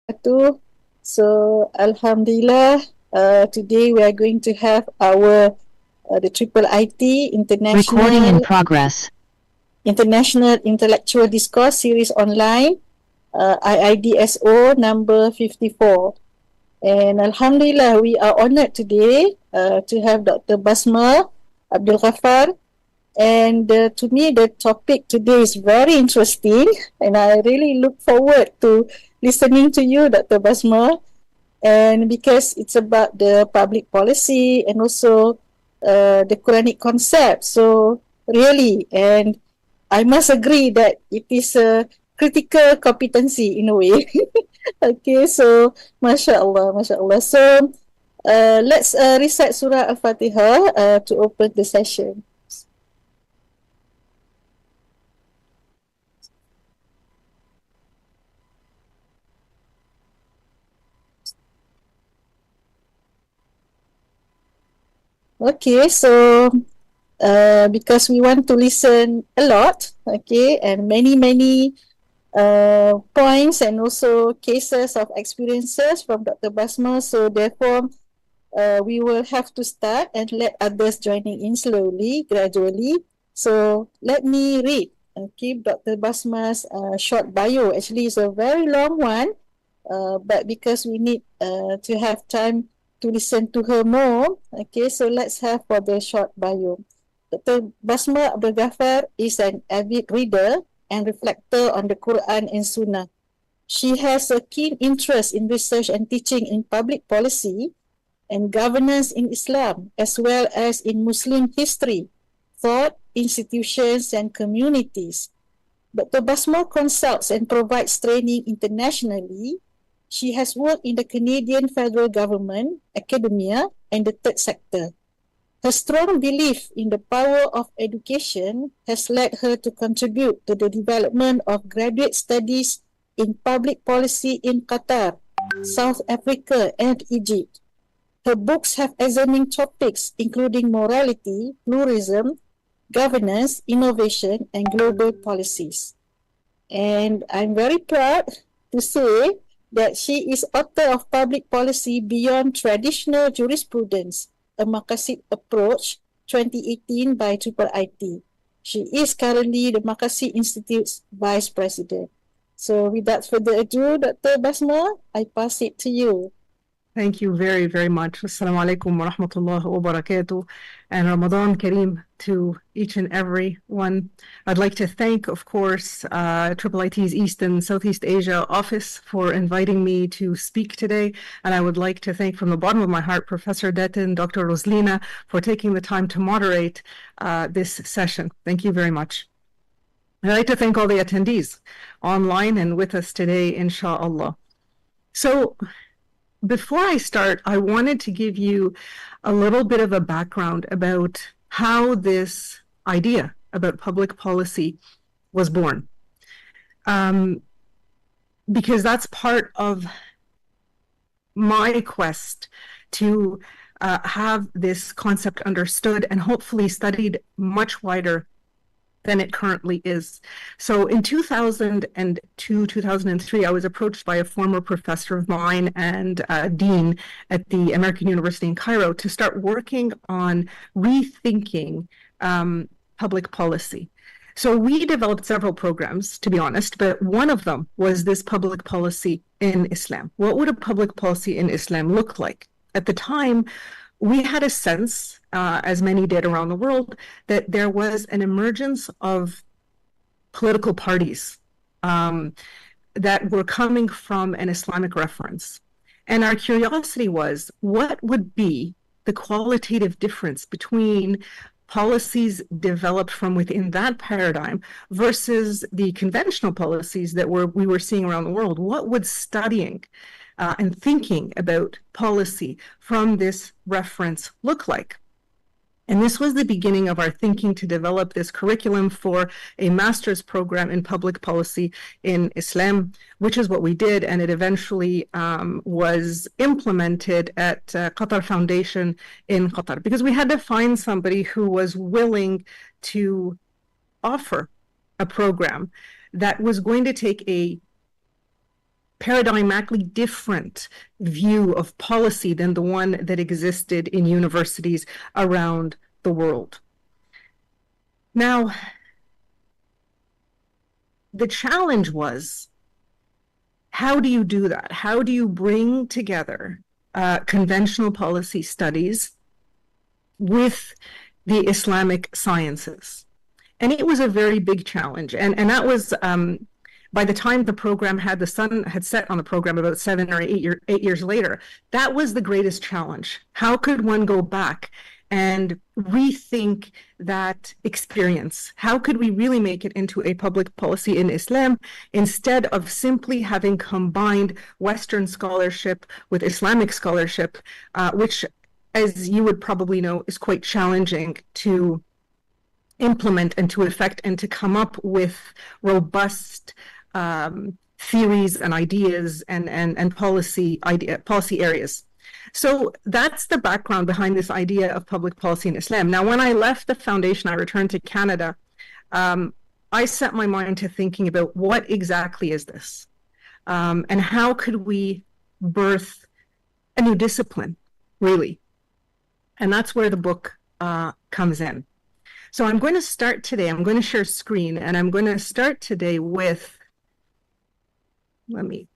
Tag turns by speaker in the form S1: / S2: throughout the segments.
S1: wabarakatuh. So, Alhamdulillah, today we are going to have our the Triple IT
S2: Recording in progress.
S1: International Intellectual Discourse Series Online, IIDSO number 54. And Alhamdulillah, we are honored today to have Dr. Basma Abdelgafar. And to me, the topic today is very interesting, and I really look forward to listening to you, Dr. Basma. And because it's about the public policy and also the Quranic concept. So really, and I must agree that it is a critical competency in a way. Okay, so mashallah, mashallah. So let's recite Surah Al-Fatihah to open the session. Okay, so because we want to listen a lot, okay, and many points and also cases of experiences from Dr. Basma. So therefore, we will have to start and let others joining in slowly, gradually. So let me read. Okay, Dr. Basma's short bio actually is a very long one, but because we need to have time to listen to her more, okay, so let's have for the short bio. Dr. Basma Abdelgafar is an avid reader and reflector on the Quran and Sunnah. She has a keen interest in research and teaching in public policy and governance in Islam, as well as in Muslim history, thought, institutions, and communities. Dr. Basma consults and provides training internationally. She has worked in the Canadian federal government, academia, and the third sector. Her strong belief in the power of education has led her to contribute to the development of graduate studies in public policy in Qatar, South Africa, and Egypt. Her books have examined topics including morality, pluralism, governance, innovation, and global policies. And I'm very proud to say that she is author of Public Policy Beyond Traditional Jurisprudence, a Maqasid approach, 2018 by IIIT. She is currently the Maqasid Institute's Vice President. So without further ado, Dr. Basma, I pass it to you.
S3: Thank you very, very much. Assalamu alaikum wa rahmatullahi wa barakatuh. And Ramadan Kareem to each and every one. I'd like to thank, of course, IIIT's East and Southeast Asia office for inviting me to speak today. And I would like to thank from the bottom of my heart, Professor Datin, Dr. Roslina, for taking the time to moderate this session. Thank you very much. I'd like to thank all the attendees online and with us today, inshallah. So, before I start, I wanted to give you a little bit of a background about how this idea about public policy was born. Because that's part of my quest to have this concept understood and hopefully studied much wider than it currently is. So in 2002, 2003, I was approached by a former professor of mine and dean at the American University in Cairo to start working on rethinking public policy. So we developed several programs, to be honest, but one of them was this public policy in Islam. What would a public policy in Islam look like? At the time, we had a sense, as many did around the world, that there was an emergence of political parties that were coming from an Islamic reference. And our curiosity was, what would be the qualitative difference between policies developed from within that paradigm versus the conventional policies that we were seeing around the world? What would studying and thinking about policy from this reference look like? And this was the beginning of our thinking to develop this curriculum for a master's program in public policy in Islam, which is what we did. And it eventually was implemented at Qatar Foundation in Qatar, because we had to find somebody who was willing to offer a program that was going to take a paradigmatically different view of policy than the one that existed in universities around the world. Now, the challenge was, how do you do that? How do you bring together conventional policy studies with the Islamic sciences? And it was a very big challenge. And that was, by the time the program had, the sun had set on the program about 7 or 8 years later, that was the greatest challenge. How could one go back and rethink that experience? How could we really make it into a public policy in Islam instead of simply having combined Western scholarship with Islamic scholarship, which, as you would probably know, is quite challenging to implement and to effect and to come up with robust theories and ideas and policy areas. So that's the background behind this idea of public policy in Islam. Now, when I left the foundation, I returned to Canada. I set my mind to thinking about what exactly is this, and how could we birth a new discipline, really? And that's where the book comes in. So I'm going to start today. I'm going to share screen, and I'm going to start today with,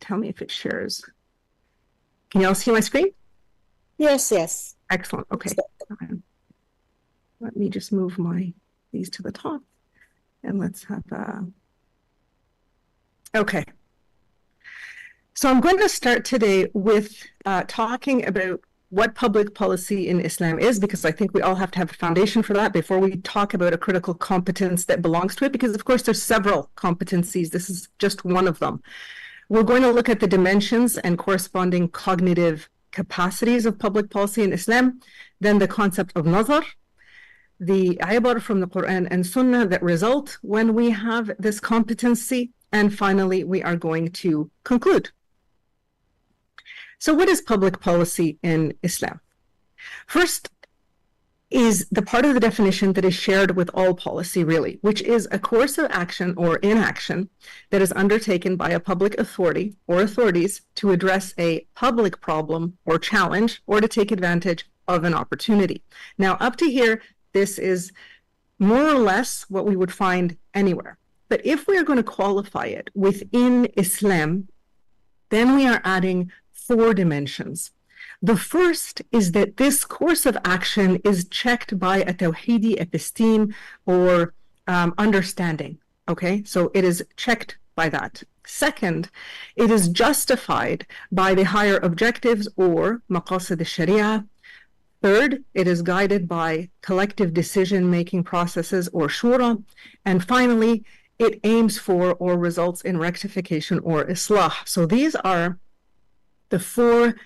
S3: tell me if it shares. Can you all see my screen?
S1: Yes, yes.
S3: Excellent. Okay. Let me just move these to the top, and let's have okay. So I'm going to start today with talking about what public policy in Islam is, because I think we all have to have a foundation for that before we talk about a critical competence that belongs to it, because of course there's several competencies. This is just one of them. We're going to look at the dimensions and corresponding cognitive capacities of public policy in Islam, then the concept of Nazar, the ibar from the Quran and Sunnah that result when we have this competency, and finally we are going to conclude. So what is public policy in Islam? First is the part of the definition that is shared with all policy, really, which is a course of action or inaction that is undertaken by a public authority or authorities to address a public problem or challenge, or to take advantage of an opportunity. Now, up to here, this is more or less what we would find anywhere. But if we are going to qualify it within Islam, then we are adding 4 dimensions. The first is that this course of action is checked by a tawhidi episteme, or understanding. Okay, so it is checked by that. Second, it is justified by the higher objectives or Maqasid al-Sharia. Third, it is guided by collective decision-making processes or shura. And finally, it aims for or results in rectification or islah. So these are the 4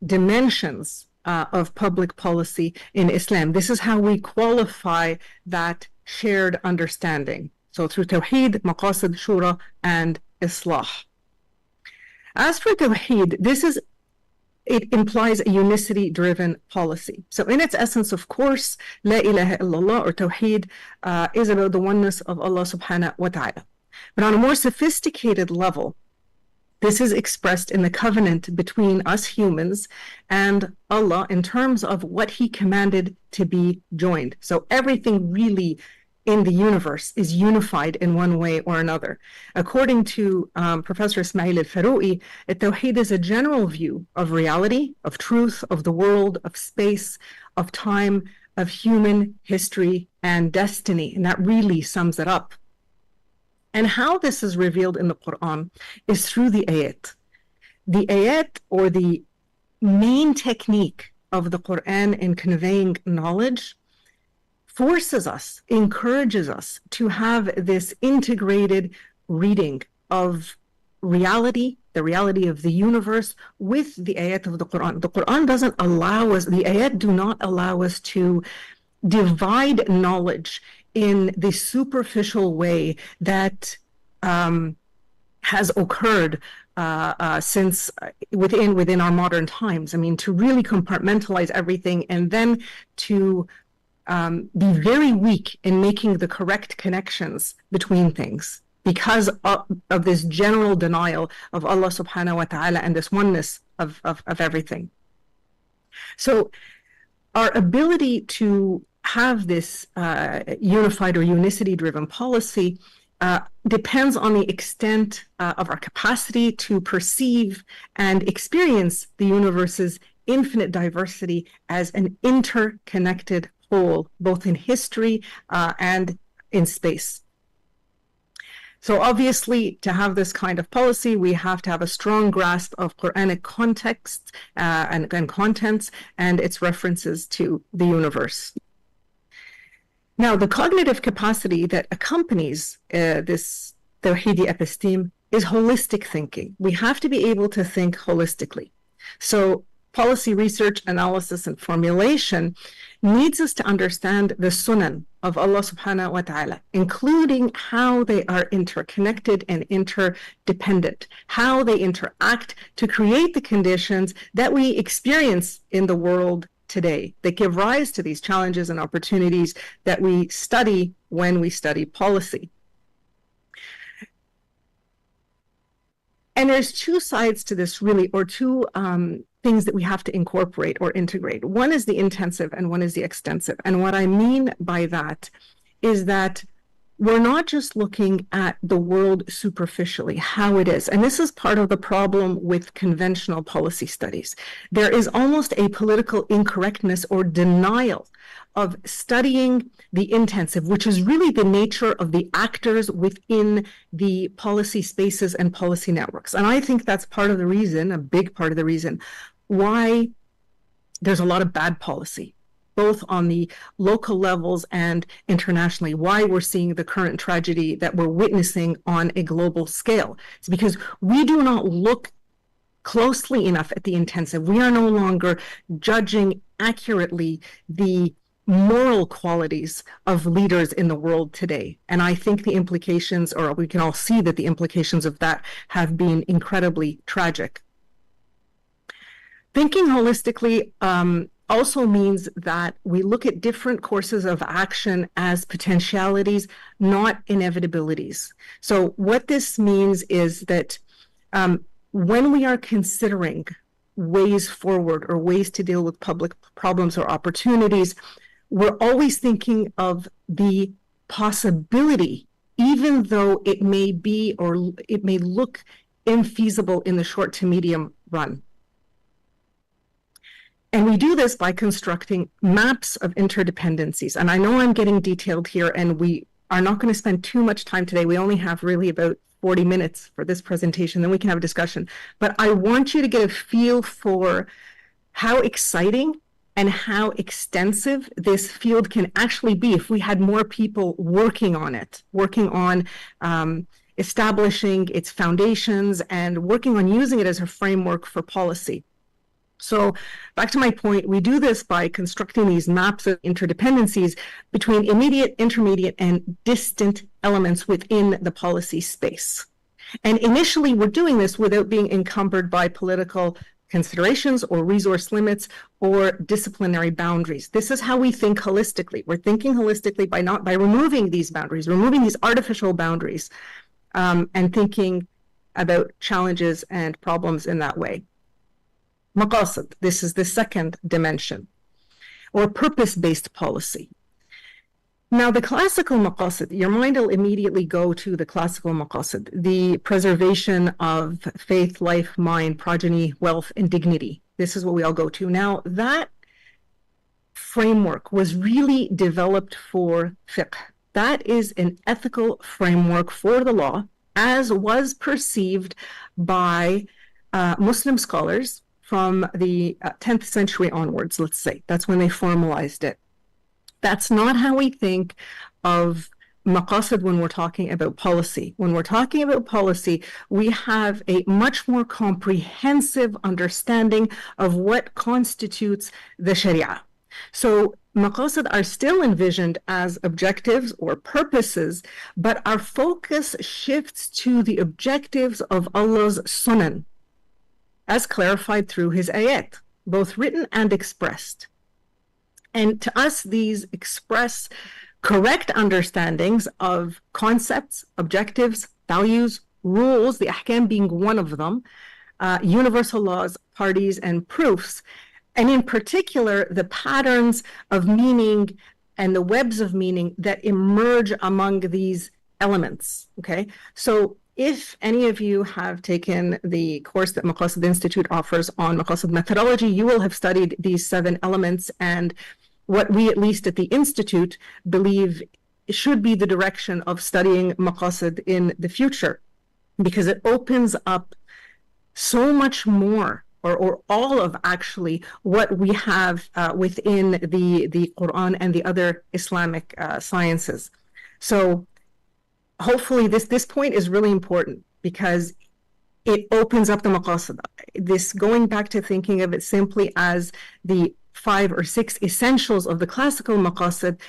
S3: dimensions of public policy in Islam. This is how we qualify that shared understanding. So through Tawheed, Maqasid, Shura, and Islah. As for Tawheed, it implies a unicity-driven policy. So in its essence, of course, La ilaha illallah, or Tawheed, is about the oneness of Allah subhanahu wa ta'ala. But on a more sophisticated level, this is expressed in the covenant between us humans and Allah in terms of what He commanded to be joined. So everything really in the universe is unified in one way or another. According to Professor Ismail al-Farou'i, Tawheed is a general view of reality, of truth, of the world, of space, of time, of human history and destiny. And that really sums it up. And how this is revealed in the Quran is through the ayat. The ayat, or the main technique of the Quran in conveying knowledge, forces us, encourages us to have this integrated reading of reality, the reality of the universe, with the ayat of the Quran. The Quran doesn't allow us, the ayat do not allow us to divide knowledge in the superficial way that has occurred since within our modern times. I mean, to really compartmentalize everything and then to be very weak in making the correct connections between things. because of this general denial of Allah subhanahu wa ta'ala and this oneness of everything. So our ability to have this unified or unicity-driven policy depends on the extent of our capacity to perceive and experience the universe's infinite diversity as an interconnected whole, both in history and in space. So obviously, to have this kind of policy, we have to have a strong grasp of Quranic context and contents and its references to the universe. Now, the cognitive capacity that accompanies this Tawhidi episteme is holistic thinking. We have to be able to think holistically. So policy research, analysis, and formulation needs us to understand the sunan of Allah subhanahu wa ta'ala, including how they are interconnected and interdependent, how they interact to create the conditions that we experience in the world today that give rise to these challenges and opportunities that we study when we study policy. And there's two sides to this really, or two things that we have to incorporate or integrate. One is the intensive and one is the extensive. And what I mean by that is that we're not just looking at the world superficially, how it is. And this is part of the problem with conventional policy studies. There is almost a political incorrectness or denial of studying the intensive, which is really the nature of the actors within the policy spaces and policy networks. And I think that's part of the reason, a big part of the reason, why there's a lot of bad policy, both on the local levels and internationally, why we're seeing the current tragedy that we're witnessing on a global scale. It's because we do not look closely enough at the intensive. We are no longer judging accurately the moral qualities of leaders in the world today. And I think the implications, or we can all see that the implications of that have been incredibly tragic. Thinking holistically also means that we look at different courses of action as potentialities, not inevitabilities. So what this means is that when we are considering ways forward or ways to deal with public problems or opportunities, we're always thinking of the possibility, even though it may be or it may look infeasible in the short to medium run. And we do this by constructing maps of interdependencies. And I know I'm getting detailed here, and we are not going to spend too much time today. We only have really about 40 minutes for this presentation, then we can have a discussion. But I want you to get a feel for how exciting and how extensive this field can actually be if we had more people working on it, working on establishing its foundations and working on using it as a framework for policy. So back to my point, we do this by constructing these maps of interdependencies between immediate, intermediate, and distant elements within the policy space. And initially, we're doing this without being encumbered by political considerations or resource limits or disciplinary boundaries. This is how we think holistically. We're thinking holistically by removing these boundaries, removing these artificial boundaries, and thinking about challenges and problems in that way. Maqasid, this is the second dimension, or purpose-based policy. Now, the classical maqasid, your mind will immediately go to the classical maqasid, the preservation of faith, life, mind, progeny, wealth, and dignity. This is what we all go to. Now, that framework was really developed for fiqh. That is an ethical framework for the law, as was perceived by Muslim scholars from the 10th century onwards, let's say. That's when they formalized it. That's not how we think of maqasid when we're talking about policy. When we're talking about policy, we have a much more comprehensive understanding of what constitutes the Sharia. So maqasid are still envisioned as objectives or purposes, but our focus shifts to the objectives of Allah's sunan, as clarified through his ayat, both written and expressed. And to us, these express correct understandings of concepts, objectives, values, rules, the ahkam being one of them, universal laws, parties, and proofs, and in particular, the patterns of meaning and the webs of meaning that emerge among these elements, okay? So if any of you have taken the course that Maqasid Institute offers on Maqasid methodology, you will have studied these 7 elements and what we, at least at the Institute, believe should be the direction of studying Maqasid in the future, because it opens up so much more, or all of actually what we have within the Quran and the other Islamic sciences. So hopefully this point is really important because it opens up the maqasid. This, going back to thinking of it simply as the 5 or 6 essentials of the classical maqasid,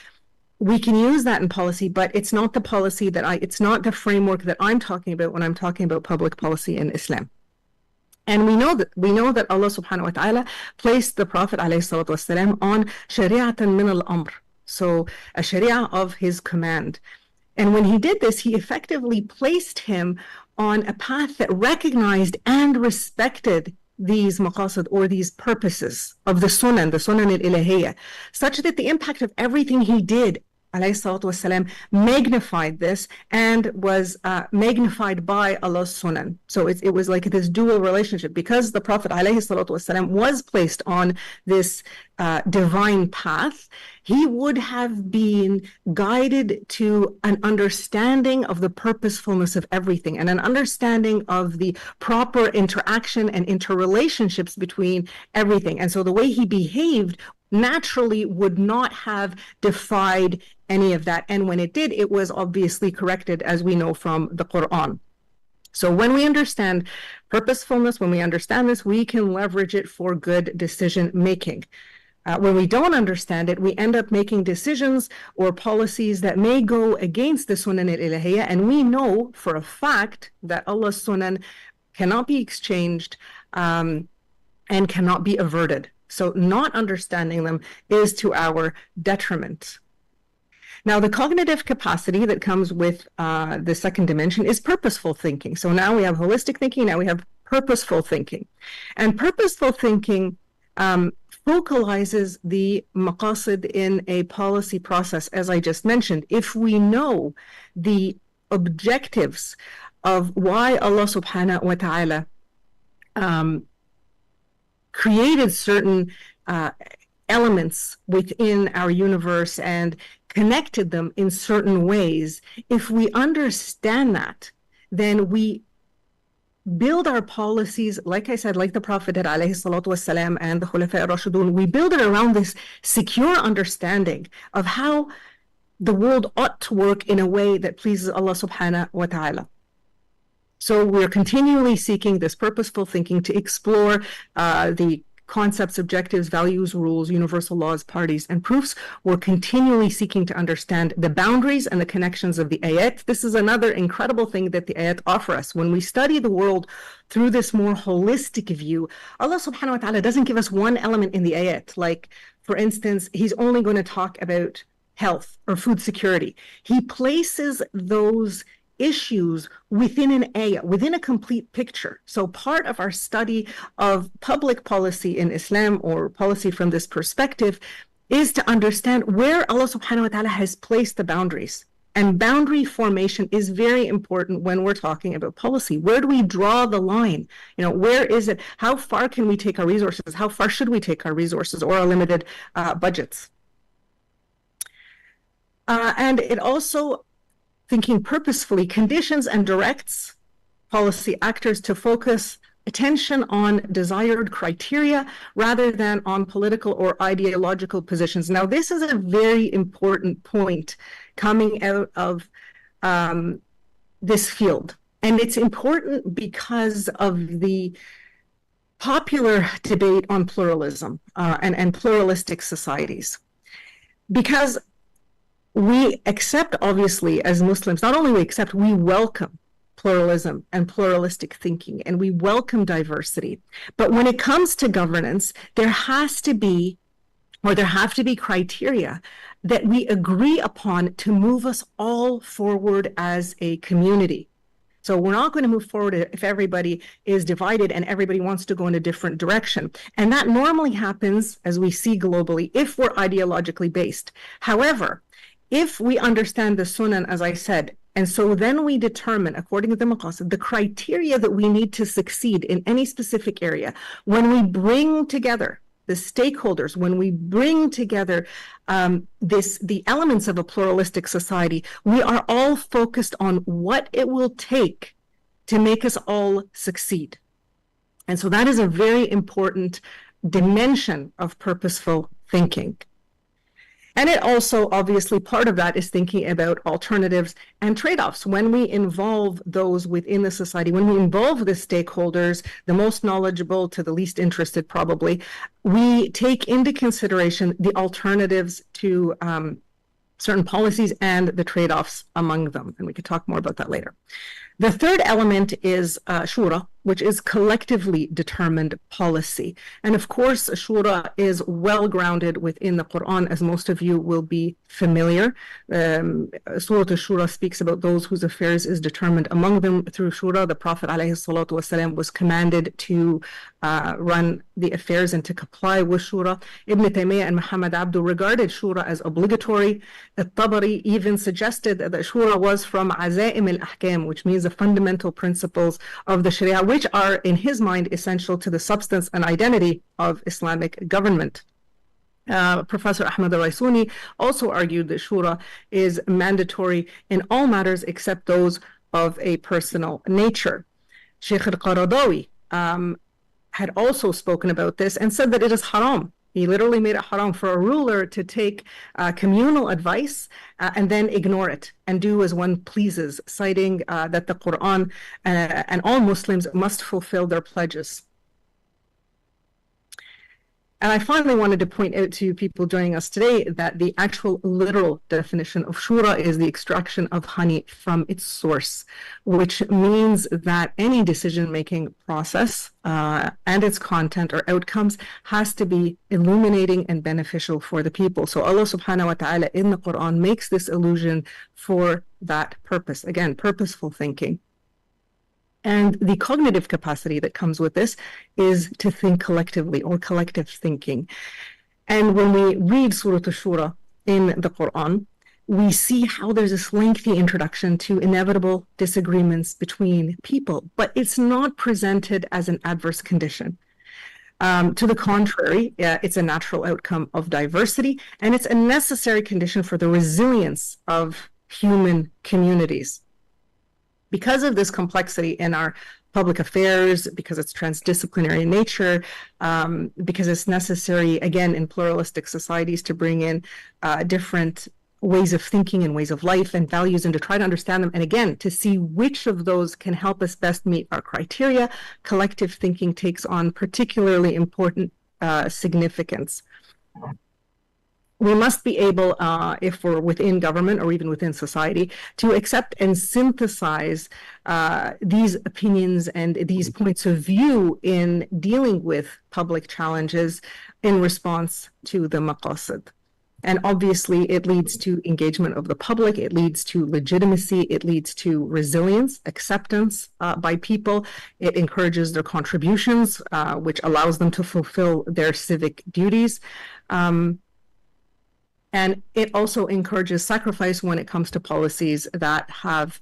S3: we can use that in policy, but it's not the policy it's not the framework that I'm talking about when I'm talking about public policy in Islam. And we know that Allah subhanahu wa ta'ala placed the Prophet ﷺ on shari'atan min al-amr, so a sharia of his command. And when he did this, he effectively placed him on a path that recognized and respected these maqasid, or these purposes of the sunan al-ilahiyya, such that the impact of everything he did, والسلام, magnified this and was magnified by Allah's sunan. So it was like this dual relationship, because the Prophet والسلام, was placed on this divine path. He would have been guided to an understanding of the purposefulness of everything, and an understanding of the proper interaction and interrelationships between everything. And so the way he behaved naturally would not have defied any of that. And when it did, it was obviously corrected, as we know from the Quran. So when we understand purposefulness, when we understand this, we can leverage it for good decision making. When we don't understand it, we end up making decisions or policies that may go against the sunan al-ilahiyya, and we know for a fact that Allah's sunan cannot be exchanged and cannot be averted. So not understanding them is to our detriment. Now, the cognitive capacity that comes with the second dimension is purposeful thinking. So now we have holistic thinking, now we have purposeful thinking. And purposeful thinking focalizes the maqasid in a policy process, as I just mentioned. If we know the objectives of why Allah subhanahu wa ta'ala created certain elements within our universe and connected them in certain ways, if we understand that, then we build our policies, like I said, like the Prophet did, alayhi salatu wasalam, and the Khulafa ar-Rashidun, we build it around this secure understanding of how the world ought to work in a way that pleases Allah subhanahu wa ta'ala. So we're continually seeking this purposeful thinking to explore the concepts, objectives, values, rules, universal laws, parties, and proofs. We're continually seeking to understand the boundaries and the connections of the ayat. This is another incredible thing that the ayat offer us. When we study the world through this more holistic view, Allah subhanahu wa ta'ala doesn't give us one element in the ayat. Like, for instance, he's only going to talk about health or food security. He places those issues within an ayah, within a complete picture. So part of our study of public policy in Islam, or policy from this perspective, is to understand where Allah subhanahu wa ta'ala has placed the boundaries. And boundary formation is very important when we're talking about policy. Where do we draw the line? You know, where is it? How far can we take our resources? How far should we take our resources or our limited budgets? And it also, thinking purposefully, conditions and directs policy actors to focus attention on desired criteria rather than on political or ideological positions. Now, this is a very important point coming out of this field. And it's important because of the popular debate on pluralism and pluralistic societies. Because we accept, obviously, as Muslims, not only we accept, we welcome pluralism and pluralistic thinking, and we welcome diversity. But when it comes to governance, there have to be criteria that we agree upon to move us all forward as a community. So we're not going to move forward if everybody is divided and everybody wants to go in a different direction. And that normally happens, as we see globally, if we're ideologically based. However, if we understand the Sunan, as I said, and so then we determine, according to the Maqasid, the criteria that we need to succeed in any specific area, when we bring together the stakeholders, when we bring together the elements of a pluralistic society, we are all focused on what it will take to make us all succeed. And so that is a very important dimension of purposeful thinking. And it also, obviously, part of that is thinking about alternatives and trade-offs. When we involve those within the society, when we involve the stakeholders, the most knowledgeable to the least interested probably, we take into consideration the alternatives to certain policies and the trade-offs among them. And we could talk more about that later. The third element is shura, which is collectively determined policy. And of course, shura is well grounded within the Quran, as most of you will be familiar. Surah Shura speaks about those whose affairs is determined among them through shura. The Prophet ﷺ was commanded to run the affairs and to comply with shura. Ibn Taymiyyah and Muhammad Abdu regarded shura as obligatory. At-Tabari even suggested that shura was from azaim al-ahkam, which means the fundamental principles of the Sharia, which are, in his mind, essential to the substance and identity of Islamic government. Professor Ahmad al-Raisuni also argued that shura is mandatory in all matters except those of a personal nature. Sheikh al-Qaradawi had also spoken about this and said that it is haram. He literally made it haram for a ruler to take communal advice and then ignore it and do as one pleases, citing that the Quran and all Muslims must fulfill their pledges. And I finally wanted to point out to people joining us today that the actual literal definition of shura is the extraction of honey from its source, which means that any decision-making process and its content or outcomes has to be illuminating and beneficial for the people. So Allah subhanahu wa ta'ala in the Quran makes this allusion for that purpose. Again, purposeful thinking. And the cognitive capacity that comes with this is to think collectively, or collective thinking. And when we read Surah Shura in the Quran, we see how there's this lengthy introduction to inevitable disagreements between people, but it's not presented as an adverse condition. To the contrary, it's a natural outcome of diversity, and it's a necessary condition for the resilience of human communities. Because of this complexity in our public affairs, because it's transdisciplinary in nature, because it's necessary, again, in pluralistic societies to bring in different ways of thinking and ways of life and values and to try to understand them. And again, to see which of those can help us best meet our criteria, collective thinking takes on particularly important significance. We must be able, if we're within government or even within society, to accept and synthesize these opinions and these points of view in dealing with public challenges in response to the Maqasid. And obviously, it leads to engagement of the public, it leads to legitimacy, it leads to resilience, acceptance by people, it encourages their contributions, which allows them to fulfill their civic duties. And it also encourages sacrifice when it comes to policies that have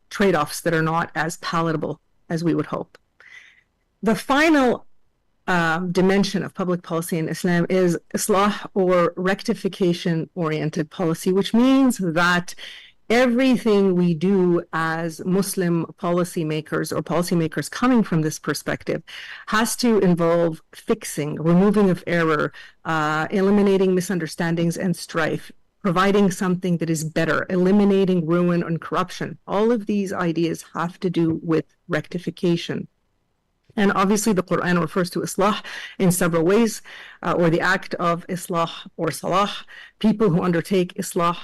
S3: trade-offs that are not as palatable as we would hope. The final dimension of public policy in Islam is Islah, or rectification-oriented policy, which means that everything we do as Muslim policymakers or policymakers coming from this perspective has to involve fixing, removing of error, eliminating misunderstandings and strife, providing something that is better, eliminating ruin and corruption. All of these ideas have to do with rectification. And obviously the Quran refers to Islah in several ways, or the act of Islah or Salah, people who undertake Islah,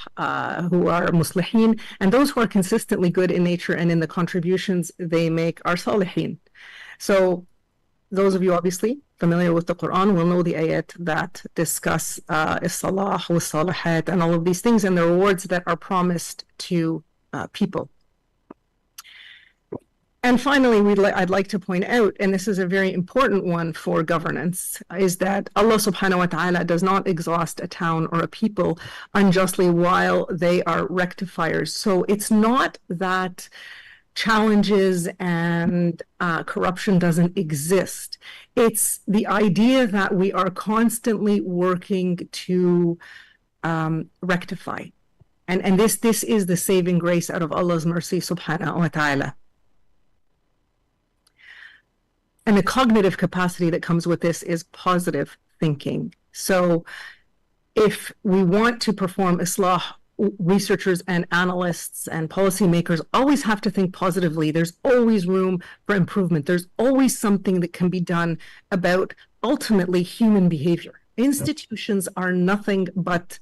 S3: who are Muslihin, and those who are consistently good in nature and in the contributions they make are Salihin. So those of you obviously familiar with the Quran will know the ayat that discuss Salah, Salihat, and all of these things and the rewards that are promised to people. And finally, I'd like to point out, and this is a very important one for governance, is that Allah subhanahu wa ta'ala does not exhaust a town or a people unjustly while they are rectifiers. So it's not that challenges and corruption doesn't exist. It's the idea that we are constantly working to rectify. And this is the saving grace out of Allah's mercy subhanahu wa ta'ala. And the cognitive capacity that comes with this is positive thinking. So if we want to perform Islah, researchers and analysts and policymakers always have to think positively. There's always room for improvement. There's always something that can be done about ultimately human behavior. Institutions are nothing but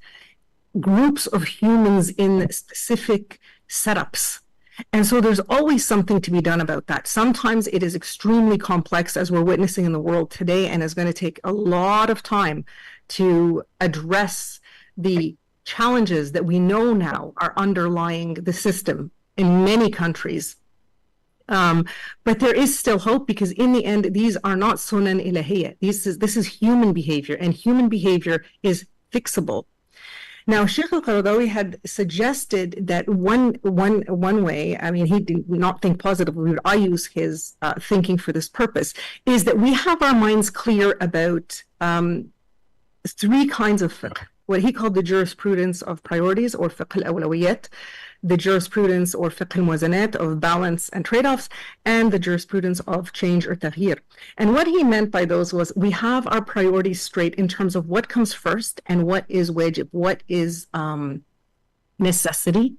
S3: groups of humans in specific setups. And so there's always something to be done about that. Sometimes it is extremely complex, as we're witnessing in the world today, and is going to take a lot of time to address the challenges that we know now are underlying the system in many countries. But there is still hope, because in the end, these are not sunan ilahiyya. This is human behavior, and human behavior is fixable. Now, Sheikh al-Qaradawi had suggested that one way, I mean, he did not think positively, but I use his thinking for this purpose, is that we have our minds clear about three kinds of fiqh. What he called the jurisprudence of priorities, or fiqh al-awlawiyat, the jurisprudence or fiqh al-muwazanat of balance and trade-offs, and the jurisprudence of change or taghyir. And what he meant by those was we have our priorities straight in terms of what comes first and what is wajib, what is necessity,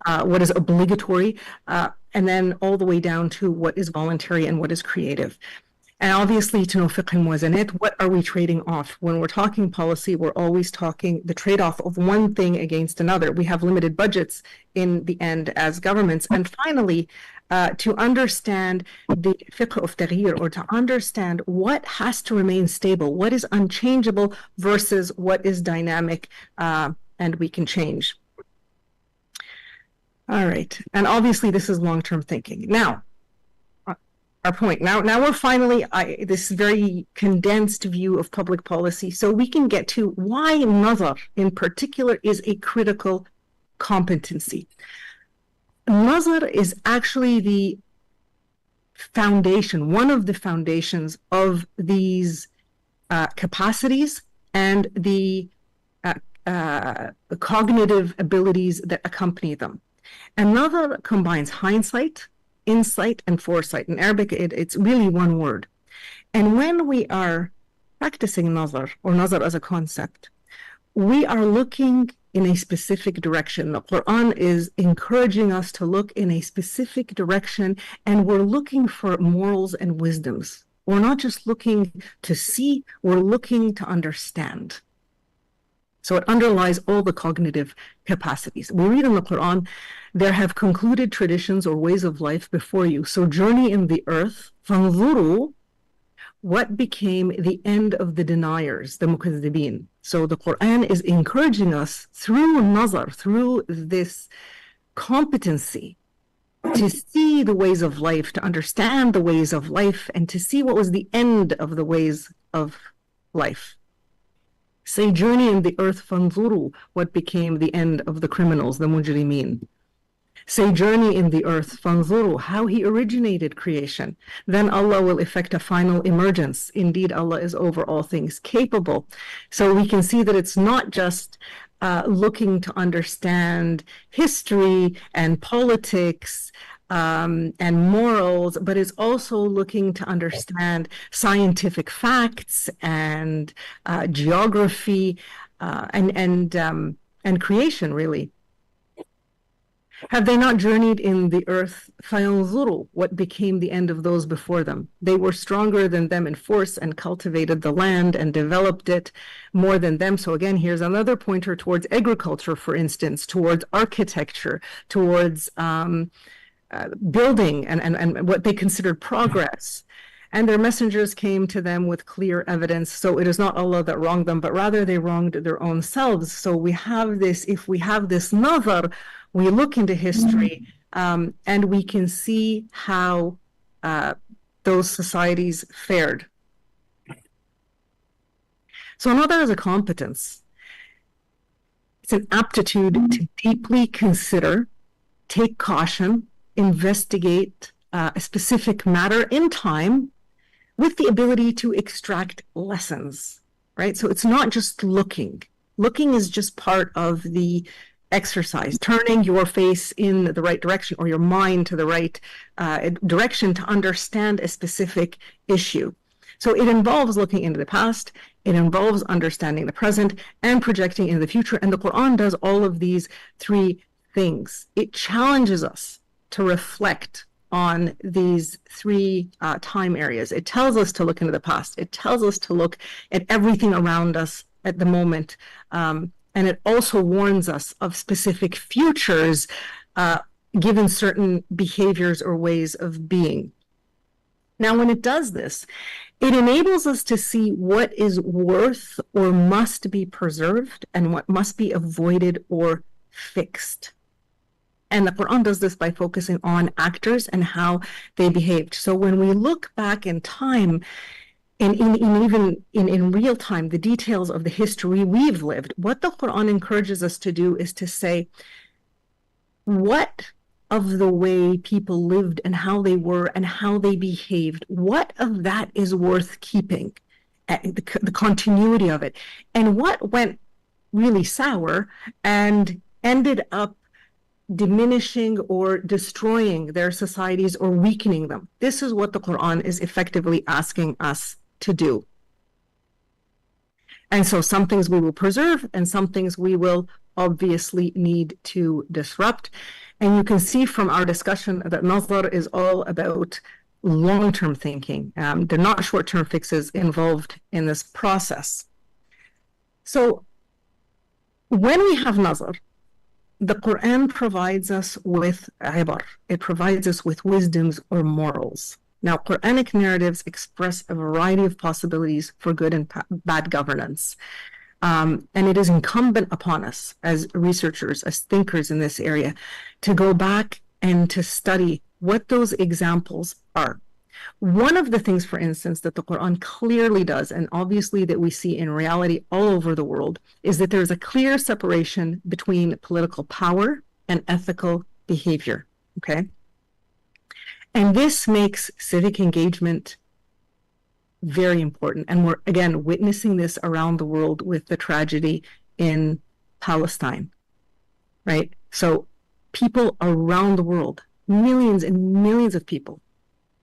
S3: what is obligatory, and then all the way down to what is voluntary and what is creative. And obviously, to know fiqh al-muwazanat, what are we trading off? When we're talking policy, we're always talking the trade-off of one thing against another. We have limited budgets in the end as governments. And finally, to understand the fiqh of taghyir, or to understand what has to remain stable, what is unchangeable versus what is dynamic and we can change. All right. And obviously, this is long-term thinking. Now, our point. Now we're finally, this very condensed view of public policy, so we can get to why Nazar in particular is a critical competency. Nazar is actually the foundation, one of the foundations of these capacities and the cognitive abilities that accompany them. And Nazar combines hindsight, insight, and foresight. In Arabic, it's really one word. And when we are practicing Nazar, or Nazar as a concept, we are looking in a specific direction. The Quran is encouraging us to look in a specific direction, and we're looking for morals and wisdoms. We're not just looking to see, we're looking to understand. So it underlies all the cognitive capacities. We read in the Quran, there have concluded traditions or ways of life before you. So journey in the earth, فَانْظُرُوا, what became the end of the deniers, the mukazzibin. So the Quran is encouraging us through Nazar, through this competency, to see the ways of life, to understand the ways of life, and to see what was the end of the ways of life. Say, journey in the earth, fanzuru, what became the end of the criminals, the mujrimeen. Say, journey in the earth, fanzuru, how he originated creation. Then Allah will effect a final emergence. Indeed, Allah is over all things capable. So we can see that it's not just looking to understand history and politics and morals, but is also looking to understand scientific facts and geography and creation, really. Have they not journeyed in the earth? فَيَنْظُرُوا, what became the end of those before them? They were stronger than them in force and cultivated the land and developed it more than them. So again, here's another pointer towards agriculture, for instance, towards architecture, towards building and what they considered progress. And their messengers came to them with clear evidence. So it is not Allah that wronged them, but rather they wronged their own selves. So we have this, if we have this nazar, we look into history and we can see how those societies fared. So Nadhar is a competence. It's an aptitude to deeply consider, take caution, investigate a specific matter in time with the ability to extract lessons, right? So it's not just looking. Looking is just part of the exercise, turning your face in the right direction or your mind to the right direction to understand a specific issue. So it involves looking into the past, it involves understanding the present and projecting into the future. And the Quran does all of these three things. It challenges us to reflect on these three time areas. It tells us to look into the past. It tells us to look at everything around us at the moment. And it also warns us of specific futures given certain behaviors or ways of being. Now, when it does this, it enables us to see what is worth or must be preserved and what must be avoided or fixed. And the Quran does this by focusing on actors and how they behaved. So when we look back in time, and even in real time, the details of the history we've lived, what the Quran encourages us to do is to say, what of the way people lived and how they were and how they behaved, what of that is worth keeping, the continuity of it, and what went really sour and ended up diminishing or destroying their societies or weakening them. This is what the Quran is effectively asking us to do. And so some things we will preserve and some things we will obviously need to disrupt. And you can see from our discussion that Nazar is all about long-term thinking. They're not short-term fixes involved in this process. So when we have Nazar, the Quran provides us with ibar. It provides us with wisdoms or morals. Now, Quranic narratives express a variety of possibilities for good and bad governance. And it is incumbent upon us as researchers, as thinkers in this area, to go back and to study what those examples are. One of the things, for instance, that the Quran clearly does, and obviously that we see in reality all over the world, is that there's a clear separation between political power and ethical behavior, okay? And this makes civic engagement very important. And we're, again, witnessing this around the world with the tragedy in Palestine, right? So people around the world, millions and millions of people,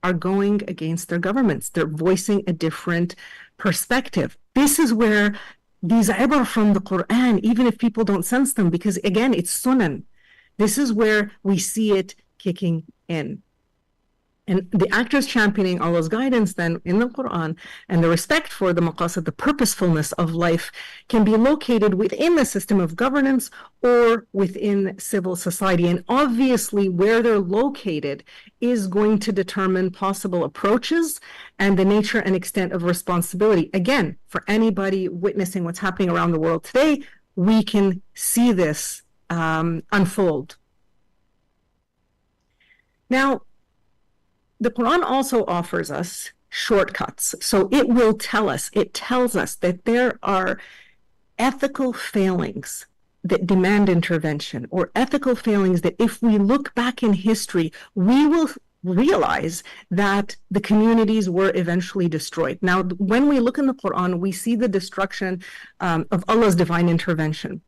S3: are going against their governments. They're voicing a different perspective. This is where these ibar from the Quran, even if people don't sense them, because again, it's sunan. This is where we see it kicking in. And the actors championing Allah's guidance then in the Quran and the respect for the Maqasid, the purposefulness of life, can be located within the system of governance or within civil society. And obviously where they're located is going to determine possible approaches and the nature and extent of responsibility. Again, for anybody witnessing what's happening around the world today, we can see this unfold. Now, the Quran also offers us shortcuts. So it will tell us, it tells us that there are ethical failings that demand intervention, or ethical failings that if we look back in history, we will realize that the communities were eventually destroyed. Now, when we look in the Quran, we see the destruction of Allah's divine intervention.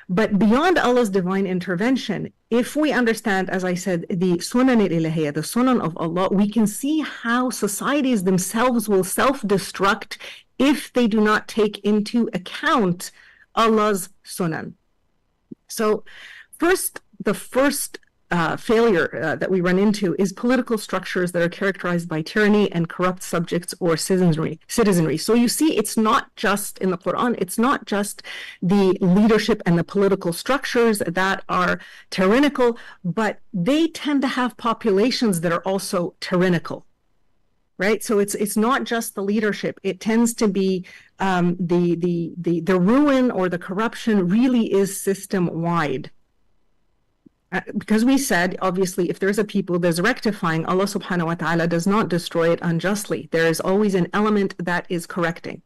S3: But beyond Allah's divine intervention, if we understand, as I said, the sunan al-ilahiyya, the sunan of Allah, we can see how societies themselves will self-destruct if they do not take into account Allah's sunan. So first, the first failure that we run into is political structures that are characterized by tyranny and corrupt subjects or citizenry. So you see, it's not just in the Quran, it's not just the leadership and the political structures that are tyrannical, but they tend to have populations that are also tyrannical. Right, so it's not just the leadership. It tends to be the ruin or the corruption really is system wide. because we said, obviously, if there's a people, there's rectifying. Allah subhanahu wa ta'ala does not destroy it unjustly. There is always an element that is correcting.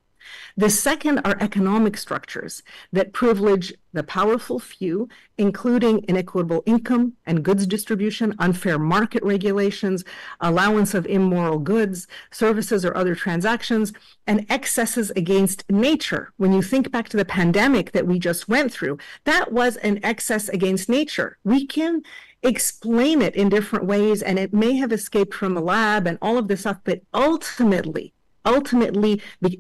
S3: The second are economic structures that privilege the powerful few, including inequitable income and goods distribution, unfair market regulations, allowance of immoral goods, services, or other transactions, and excesses against nature. When you think back to the pandemic that we just went through, that was an excess against nature. We can explain it in different ways, and it may have escaped from a lab and all of this stuff, but ultimately,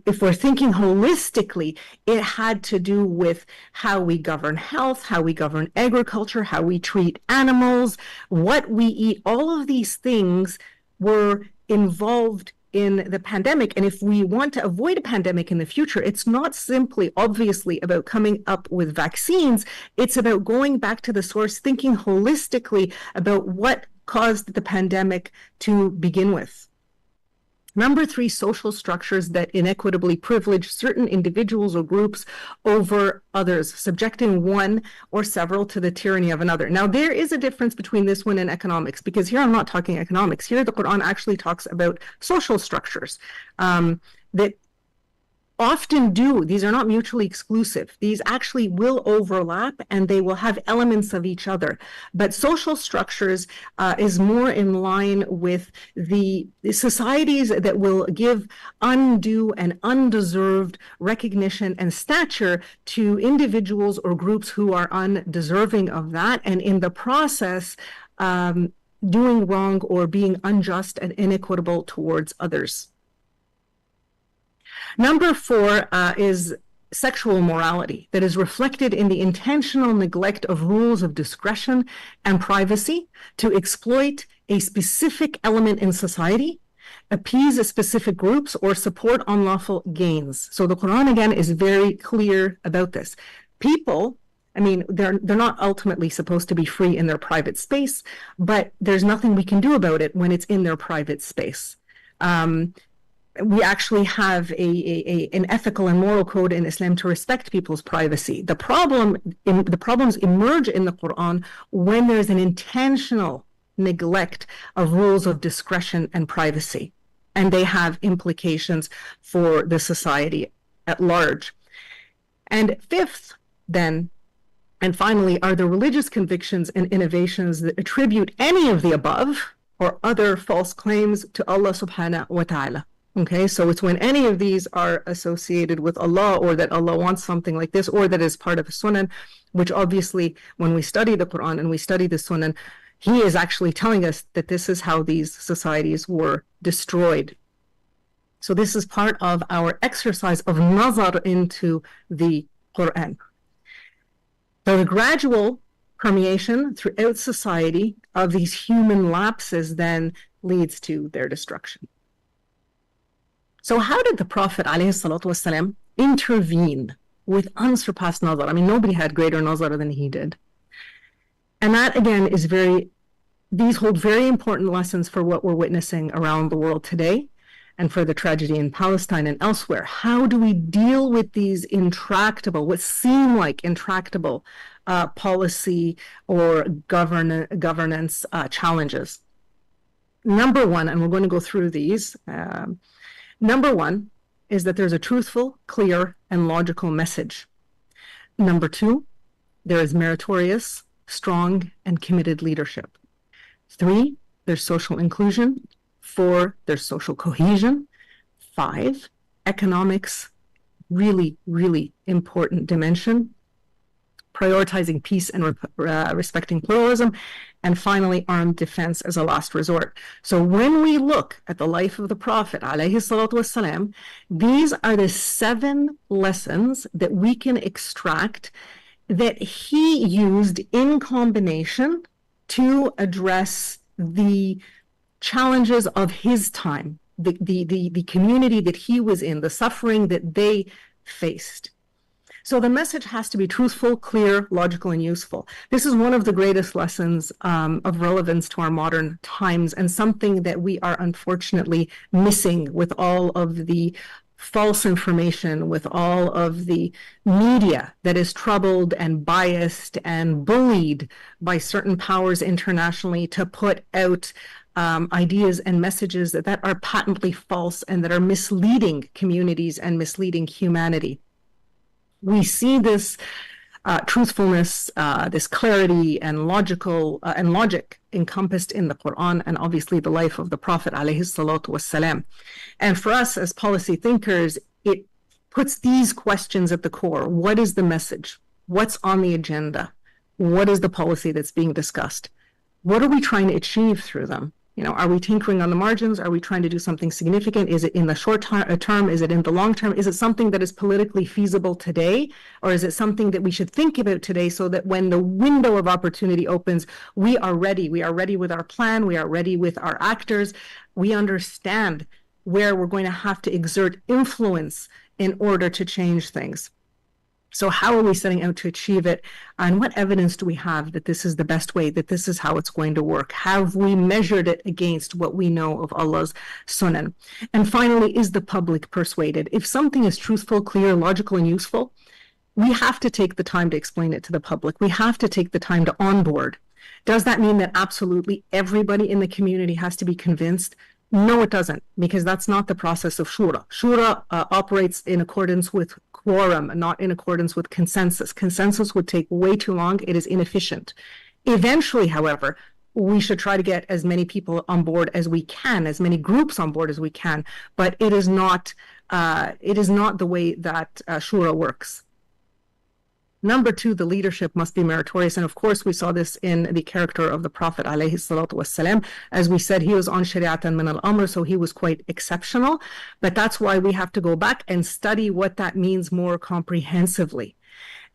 S3: if we're thinking holistically, it had to do with how we govern health, how we govern agriculture, how we treat animals, what we eat. All of these things were involved in the pandemic. And if we want to avoid a pandemic in the future, it's not simply, obviously, about coming up with vaccines. It's about going back to the source, thinking holistically about what caused the pandemic to begin with. Number 3, social structures that inequitably privilege certain individuals or groups over others, subjecting one or several to the tyranny of another. Now, there is a difference between this one and economics, because here I'm not talking economics. Here the Quran actually talks about social structures that often do. These are not mutually exclusive. These actually will overlap and they will have elements of each other. But social structures is more in line with the societies that will give undue and undeserved recognition and stature to individuals or groups who are undeserving of that, and in the process doing wrong or being unjust and inequitable towards others. Number 4 is sexual morality that is reflected in the intentional neglect of rules of discretion and privacy to exploit a specific element in society, appease specific groups, or support unlawful gains. So the Quran, again, is very clear about this. People, I mean, they're not ultimately supposed to be free in their private space, but there's nothing we can do about it when it's in their private space. We actually have an ethical and moral code in Islam to respect people's privacy. The problems emerge in the Quran when there's an intentional neglect of rules of discretion and privacy, and they have implications for the society at large. And 5th, then, and finally, are the religious convictions and innovations that attribute any of the above or other false claims to Allah subhanahu wa ta'ala. Okay, so it's when any of these are associated with Allah, or that Allah wants something like this, or that is part of a sunnah, which obviously when we study the Quran and we study the sunnah, He is actually telling us that this is how these societies were destroyed. So this is part of our exercise of Nazar into the Quran. So the gradual permeation throughout society of these human lapses then leads to their destruction. So how did the Prophet ﷺ intervene with unsurpassed nazar? I mean, nobody had greater nazar than he did. And that, again, is these hold very important lessons for what we're witnessing around the world today and for the tragedy in Palestine and elsewhere. How do we deal with these intractable, what seem like intractable policy or governance challenges? Number 1, and we're going to go through these, number 1 is that there's a truthful, clear, and logical message. Number 2, there is meritorious, strong, and committed leadership. 3, there's social inclusion. 4, there's social cohesion. 5, economics, really, really important dimension. Prioritizing peace and respecting pluralism. And finally, armed defense as a last resort. So when we look at the life of the Prophet, ﷺ, these are the 7 lessons that we can extract that he used in combination to address the challenges of his time, the community that he was in, the suffering that they faced. So the message has to be truthful, clear, logical, and useful. This is one of the greatest lessons of relevance to our modern times, and something that we are unfortunately missing with all of the false information, with all of the media that is troubled and biased and bullied by certain powers internationally to put out ideas and messages that are patently false and that are misleading communities and misleading humanity. We see this truthfulness, this clarity and logic encompassed in the Quran and obviously the life of the Prophet alayhi salatu wassalam. And for us as policy thinkers, it puts these questions at the core. What is the message? What's on the agenda? What is the policy that's being discussed? What are we trying to achieve through them? You know, are we tinkering on the margins? Are we trying to do something significant? Is it in the short term? Is it in the long term? Is it something that is politically feasible today? Or is it something that we should think about today so that when the window of opportunity opens, we are ready? We are ready with our plan. We are ready with our actors. We understand where we're going to have to exert influence in order to change things. So how are we setting out to achieve it? And what evidence do we have that this is the best way, that this is how it's going to work? Have we measured it against what we know of Allah's sunan? And finally, is the public persuaded? If something is truthful, clear, logical, and useful, we have to take the time to explain it to the public. We have to take the time to onboard. Does that mean that absolutely everybody in the community has to be convinced? No, it doesn't, because that's not the process of shura. Shura operates in accordance with quorum, not in accordance with consensus. Consensus would take way too long. It is inefficient. Eventually, however, we should try to get as many people on board as we can, as many groups on board as we can, but it is not the way that shura works. Number two, the leadership must be meritorious. And of course, we saw this in the character of the Prophet alayhi salatu wassalam. As we said, he was on Shari'atan min al-Amr, so he was quite exceptional. But that's why we have to go back and study what that means more comprehensively.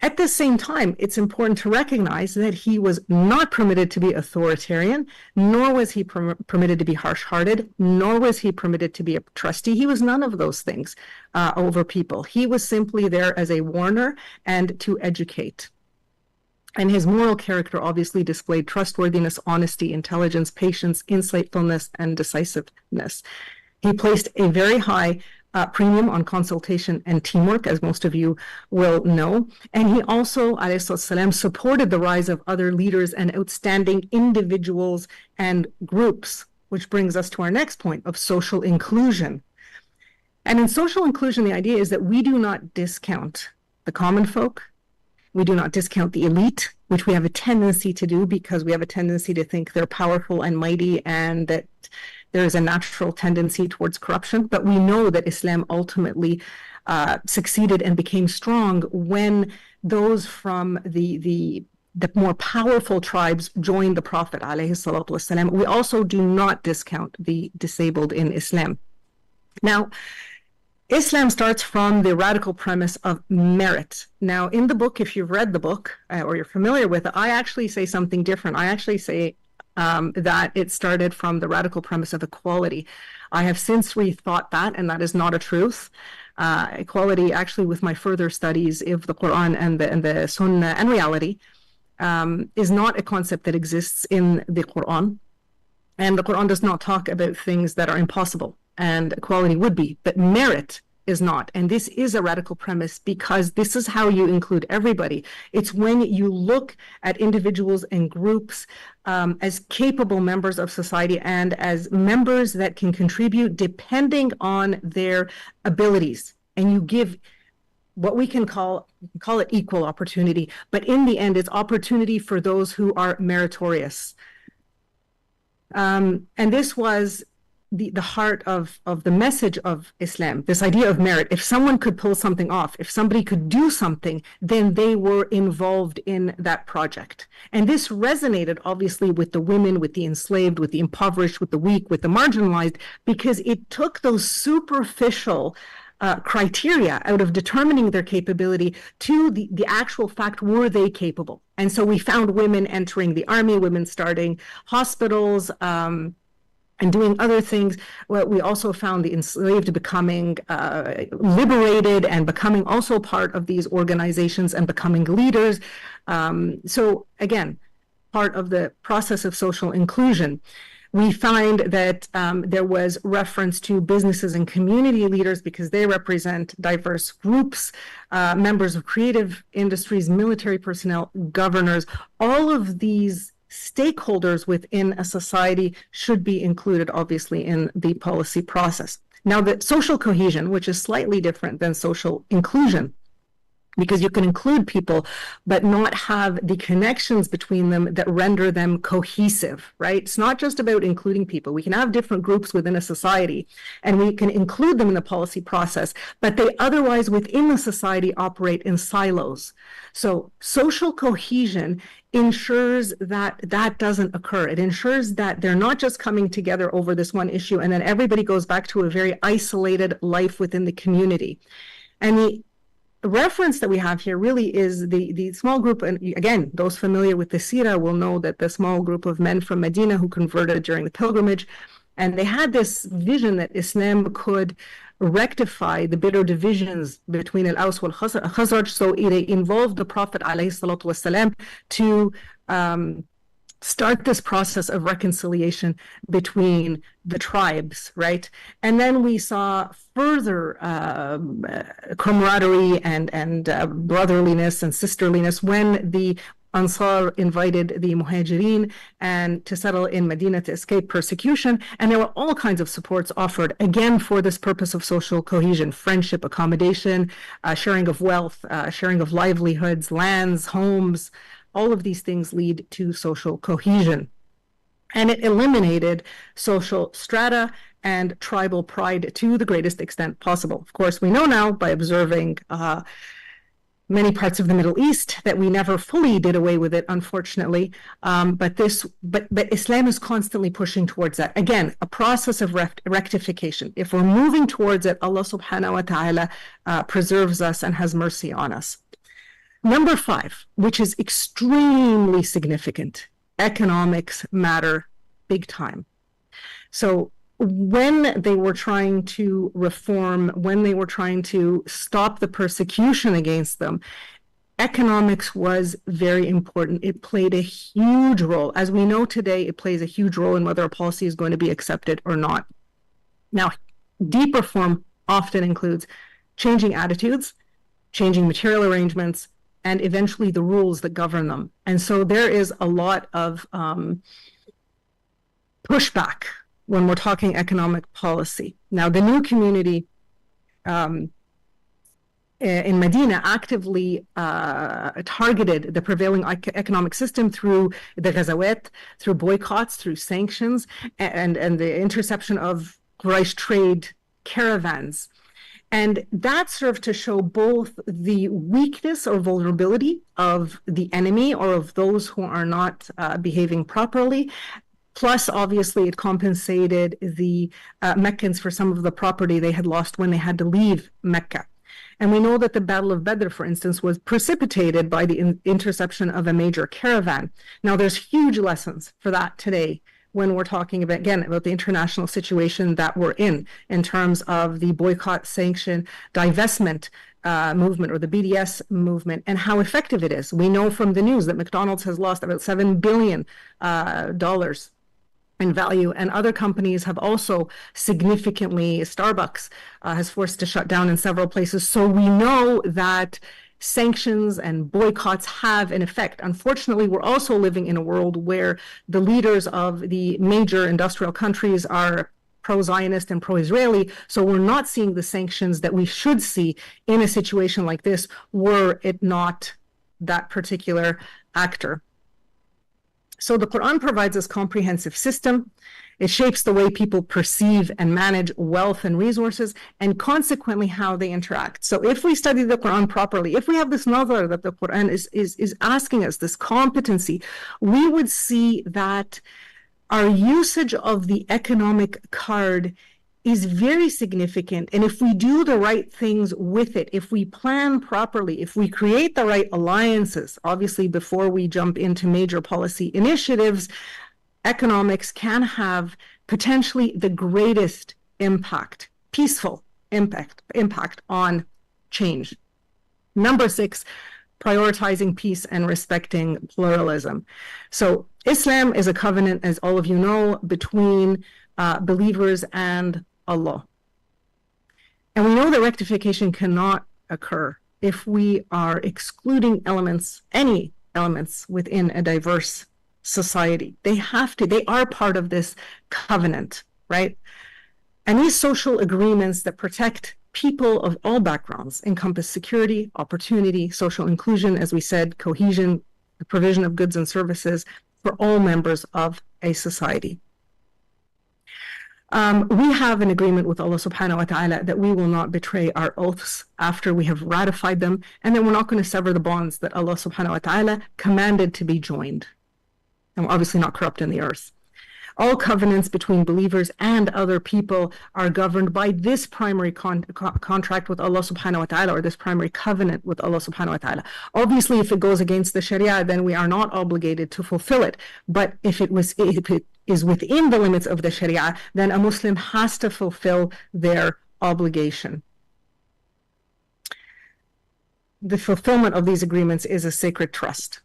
S3: At the same time, it's important to recognize that he was not permitted to be authoritarian, nor was he permitted to be harsh-hearted, nor was he permitted to be a trustee. He was none of those things over people. He was simply there as a warner and to educate. And his moral character obviously displayed trustworthiness, honesty, intelligence, patience, insightfulness, and decisiveness. He placed a very high premium on consultation and teamwork, as most of you will know. And he also, alayhi salam, supported the rise of other leaders and outstanding individuals and groups, which brings us to our next point of social inclusion. And in social inclusion, the idea is that we do not discount the common folk. We do not discount the elite, which we have a tendency to do because we have a tendency to think they're powerful and mighty and that there is a natural tendency towards corruption. But we know that Islam ultimately succeeded and became strong when those from the more powerful tribes joined the Prophet alayhi salatu wasalam. We also do not discount the disabled in Islam. Now, Islam starts from the radical premise of merit. Now, in the book, if you've read the book or you're familiar with it, I actually say something different. I actually say that it started from the radical premise of equality. I have since rethought that, and that is not a truth. Equality, actually, with my further studies of the Quran and the Sunnah and reality, is not a concept that exists in the Quran. And the Quran does not talk about things that are impossible, and equality would be, but merit is not. And this is a radical premise because this is how you include everybody. It's when you look at individuals and groups as capable members of society and as members that can contribute depending on their abilities. And you give what we can call it equal opportunity, but in the end, it's opportunity for those who are meritorious. And this was the heart of the message of Islam, this idea of merit. If someone could pull something off, if somebody could do something, then they were involved in that project. And this resonated obviously with the women, with the enslaved, with the impoverished, with the weak, with the marginalized, because it took those superficial criteria out of determining their capability to the actual fact, were they capable? And so we found women entering the army, women starting hospitals, and doing other things. Well, we also found the enslaved becoming liberated and becoming also part of these organizations and becoming leaders. So again, part of the process of social inclusion. We find that there was reference to businesses and community leaders because they represent diverse groups, members of creative industries, military personnel, governors. All of these stakeholders within a society should be included, obviously, in the policy process. Now, the social cohesion, which is slightly different than social inclusion, because you can include people, but not have the connections between them that render them cohesive, right? It's not just about including people. We can have different groups within a society, and we can include them in the policy process, but they otherwise within the society operate in silos. So social cohesion ensures that that doesn't occur. It ensures that they're not just coming together over this one issue, and then everybody goes back to a very isolated life within the community. And the reference that we have here really is the small group, and again, those familiar with the Sirah will know that the small group of men from Medina who converted during the pilgrimage, and they had this vision that Islam could rectify the bitter divisions between Al-Aws wal Khazraj, so it involved the Prophet ﷺ to start this process of reconciliation between the tribes, right? And then we saw further camaraderie and brotherliness and sisterliness when the Ansar invited the Muhajirin and to settle in Medina to escape persecution. And there were all kinds of supports offered, again, for this purpose of social cohesion, friendship, accommodation, sharing of wealth, sharing of livelihoods, lands, homes. All of these things lead to social cohesion. And it eliminated social strata and tribal pride to the greatest extent possible. Of course, we know now by observing many parts of the Middle East that we never fully did away with it, unfortunately. But Islam is constantly pushing towards that. Again, a process of rectification. If we're moving towards it, Allah subhanahu wa ta'ala preserves us and has mercy on us. Number 5, which is extremely significant, economics matter big time. So when they were trying to reform, when they were trying to stop the persecution against them, economics was very important. It played a huge role. As we know today, it plays a huge role in whether a policy is going to be accepted or not. Now, deep reform often includes changing attitudes, changing material arrangements, and eventually the rules that govern them. And so there is a lot of pushback when we're talking economic policy. Now, the new community in Medina actively targeted the prevailing economic system through the ghazawat, through boycotts, through sanctions, and the interception of Quraysh trade caravans. And that served to show both the weakness or vulnerability of the enemy or of those who are not behaving properly. Plus, obviously, it compensated the Meccans for some of the property they had lost when they had to leave Mecca. And we know that the Battle of Badr, for instance, was precipitated by the interception of a major caravan. Now, there's huge lessons for that today when we're talking about, again, about the international situation that we're in terms of the boycott, sanction, divestment movement or the BDS movement and how effective it is. We know from the news that McDonald's has lost about $7 billion in value, and other companies have also significantly, Starbucks has forced to shut down in several places. So we know that sanctions and boycotts have an effect. Unfortunately, we're also living in a world where the leaders of the major industrial countries are pro-Zionist and pro-Israeli, so we're not seeing the sanctions that we should see in a situation like this were it not that particular actor. So the Quran provides us comprehensive system. It shapes the way people perceive and manage wealth and resources, and consequently how they interact. So if we study the Quran properly, if we have this Nazar that the Quran is asking us, this competency, we would see that our usage of the economic card is very significant. And if we do the right things with it, if we plan properly, if we create the right alliances, obviously before we jump into major policy initiatives, economics can have potentially the greatest impact, peaceful impact on change. Number 6, prioritizing peace and respecting pluralism. So Islam is a covenant, as all of you know, between believers and Allah. And we know that rectification cannot occur if we are excluding elements, any elements within a diverse society. They are part of this covenant, right? And these social agreements that protect people of all backgrounds encompass security, opportunity, social inclusion, as we said, cohesion, the provision of goods and services for all members of a society. We have an agreement with Allah subhanahu wa ta'ala that we will not betray our oaths after we have ratified them, and then we're not going to sever the bonds that Allah subhanahu wa ta'ala commanded to be joined. And we're obviously not corrupt in the earth. All covenants between believers and other people are governed by this primary contract with Allah subhanahu wa ta'ala, or this primary covenant with Allah subhanahu wa ta'ala. Obviously, if it goes against the Sharia, then we are not obligated to fulfill it. But if it is within the limits of the Sharia, then a Muslim has to fulfill their obligation. The fulfillment of these agreements is a sacred trust.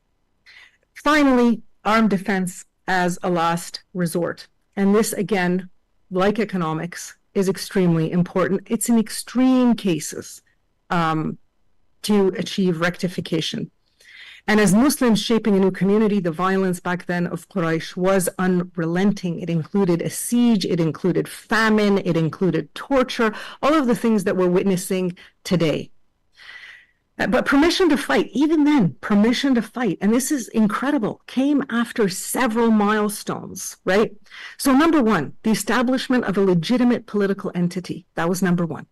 S3: Finally, armed defense as a last resort. And this, again, like economics, is extremely important. It's in extreme cases to achieve rectification. And as Muslims shaping a new community, the violence back then of Quraysh was unrelenting. It included a siege, it included famine, it included torture, all of the things that we're witnessing today. But permission to fight, even then, permission to fight, and this is incredible, came after several milestones, right? So number one, the establishment of a legitimate political entity. That was number one.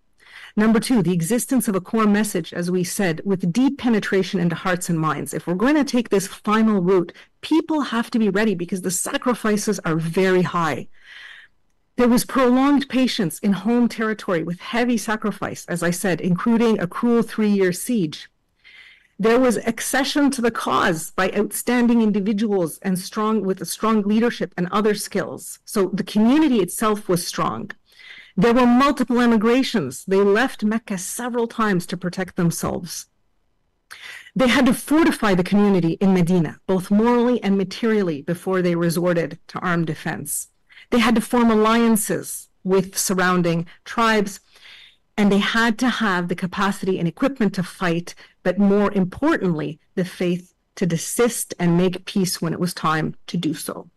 S3: Number two, the existence of a core message, as we said, with deep penetration into hearts and minds. If we're going to take this final route, people have to be ready because the sacrifices are very high. There was prolonged patience in home territory with heavy sacrifice, as I said, including a cruel 3-year siege. There was accession to the cause by outstanding individuals and with a strong leadership and other skills. So the community itself was strong. There were multiple emigrations. They left Mecca several times to protect themselves. They had to fortify the community in Medina, both morally and materially, before they resorted to armed defense. They had to form alliances with surrounding tribes, and they had to have the capacity and equipment to fight, but more importantly, the faith to desist and make peace when it was time to do so.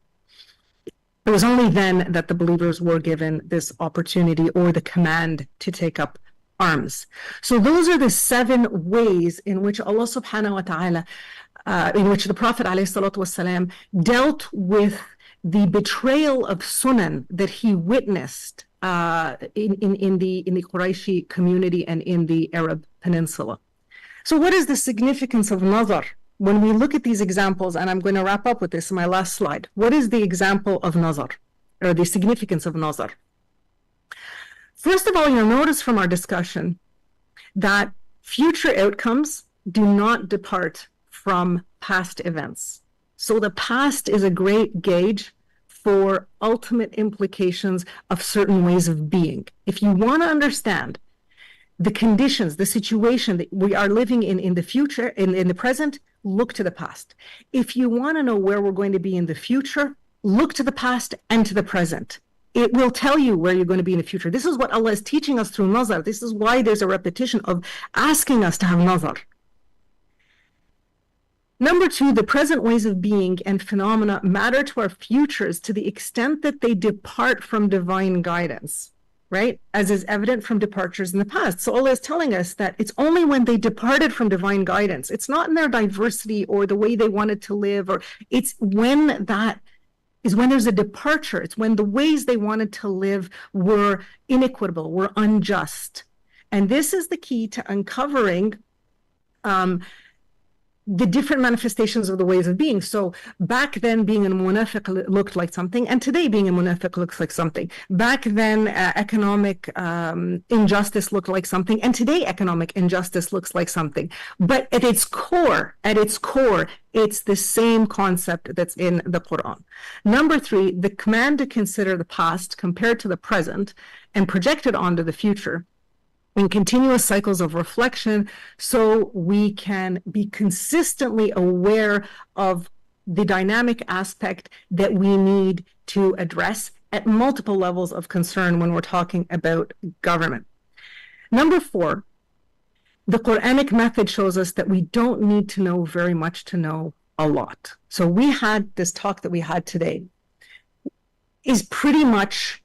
S3: It was only then that the believers were given this opportunity or the command to take up arms. So those are the 7 ways in which Allah subhanahu wa ta'ala, in which the Prophet alayhi salatu wasalam dealt with the betrayal of sunan that he witnessed in the Qurayshi community and in the Arab Peninsula. So what is the significance of Nazar? When we look at these examples, and I'm going to wrap up with this in my last slide, what is the example of Nazar, or the significance of Nazar? First of all, you'll notice from our discussion that future outcomes do not depart from past events. So the past is a great gauge for ultimate implications of certain ways of being. If you want to understand the conditions, the situation that we are living in the future, in the present, look to the past. If you want to know where we're going to be in the future, look to the past and to the present. It will tell you where you're going to be in the future. This is what Allah is teaching us through Nazar. This is why there's a repetition of asking us to have Nazar. Number 2, the present ways of being and phenomena matter to our futures to the extent that they depart from divine guidance, right? As is evident from departures in the past. So Allah is telling us that it's only when they departed from divine guidance. It's not in their diversity or the way they wanted to live, or it's when there's a departure. It's when the ways they wanted to live were inequitable, were unjust. And this is the key to uncovering the different manifestations of the ways of being. So back then, being a munafiq looked like something, and today being a munafiq looks like something. Back then, economic injustice looked like something, and today economic injustice looks like something. But at its core, it's the same concept that's in the Quran. Number 3, the command to consider the past compared to the present and project it onto the future in continuous cycles of reflection, so we can be consistently aware of the dynamic aspect that we need to address at multiple levels of concern when we're talking about government. Number 4, the Quranic method shows us that we don't need to know very much to know a lot. So we had this talk that we had today is pretty much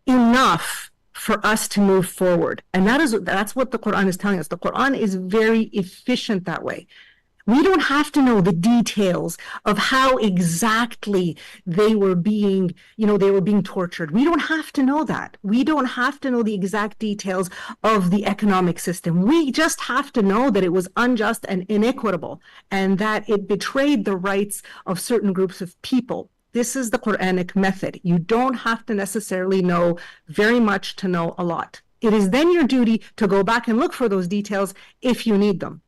S3: enough for us to move forward. And that's what the Quran is telling us. The Quran is very efficient that way. We don't have to know the details of how exactly they were being tortured. We don't have to know that. We don't have to know the exact details of the economic system. We just have to know that it was unjust and inequitable and that it betrayed the rights of certain groups of people. This is the Quranic method. You don't have to necessarily know very much to know a lot. It is then your duty to go back and look for those details if you need them.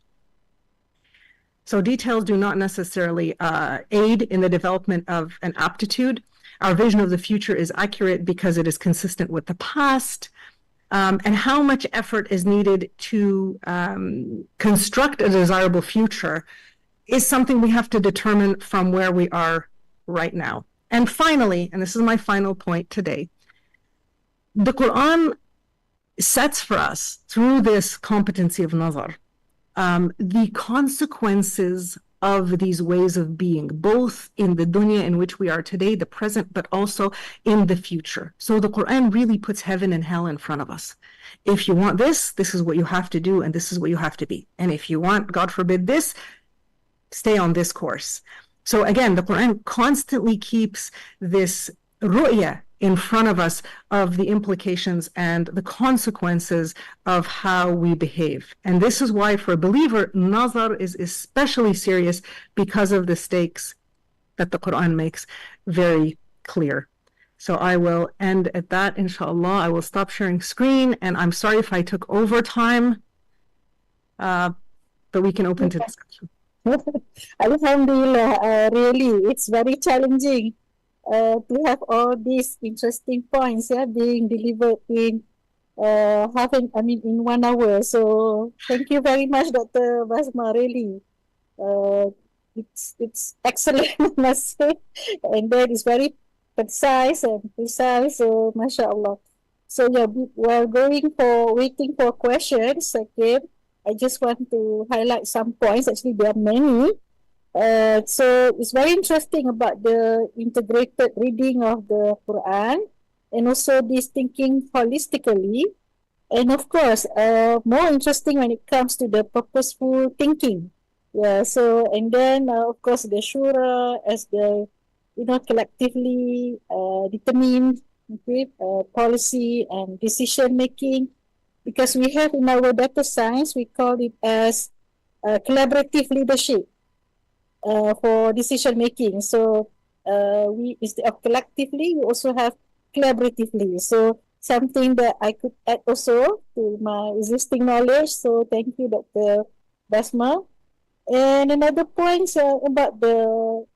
S3: So details do not necessarily aid in the development of an aptitude. Our vision of the future is accurate because it is consistent with the past. And how much effort is needed to construct a desirable future is something we have to determine from where we are right now. And finally, and this is my final point today, the Quran sets for us through this competency of Nazar the consequences of these ways of being, both in the dunya in which we are today, the present, but also in the future. So the Quran really puts heaven and hell in front of us. If you want this, this is what you have to do, and this is what you have to be. And if you want, God forbid, this, stay on this course. So again, the Quran constantly keeps this ru'ya in front of us of the implications and the consequences of how we behave. And this is why for a believer, Nazar is especially serious because of the stakes that the Quran makes very clear. So I will end at that, inshallah. I will stop sharing screen, and I'm sorry if I took over time, but we can open to discussion.
S1: Alhamdulillah, really, it's very challenging to have all these interesting points being delivered in in 1 hour. So thank you very much, Dr. Basma. Really, it's excellent, I must say, and that is very concise and precise. So, mashallah. So yeah, while waiting for questions, again, I just want to highlight some points. Actually, there are many. So it's very interesting about the integrated reading of the Quran and also this thinking holistically. And of course, more interesting when it comes to the purposeful thinking. Yeah, so, and then, of course, the shura as the, collectively determined policy and decision making. Because we have in our data science, we call it as collaborative leadership. For decision making. So we instead of collectively, we also have collaboratively. So something that I could add also to my existing knowledge. So thank you, Dr. Basma. And another point about the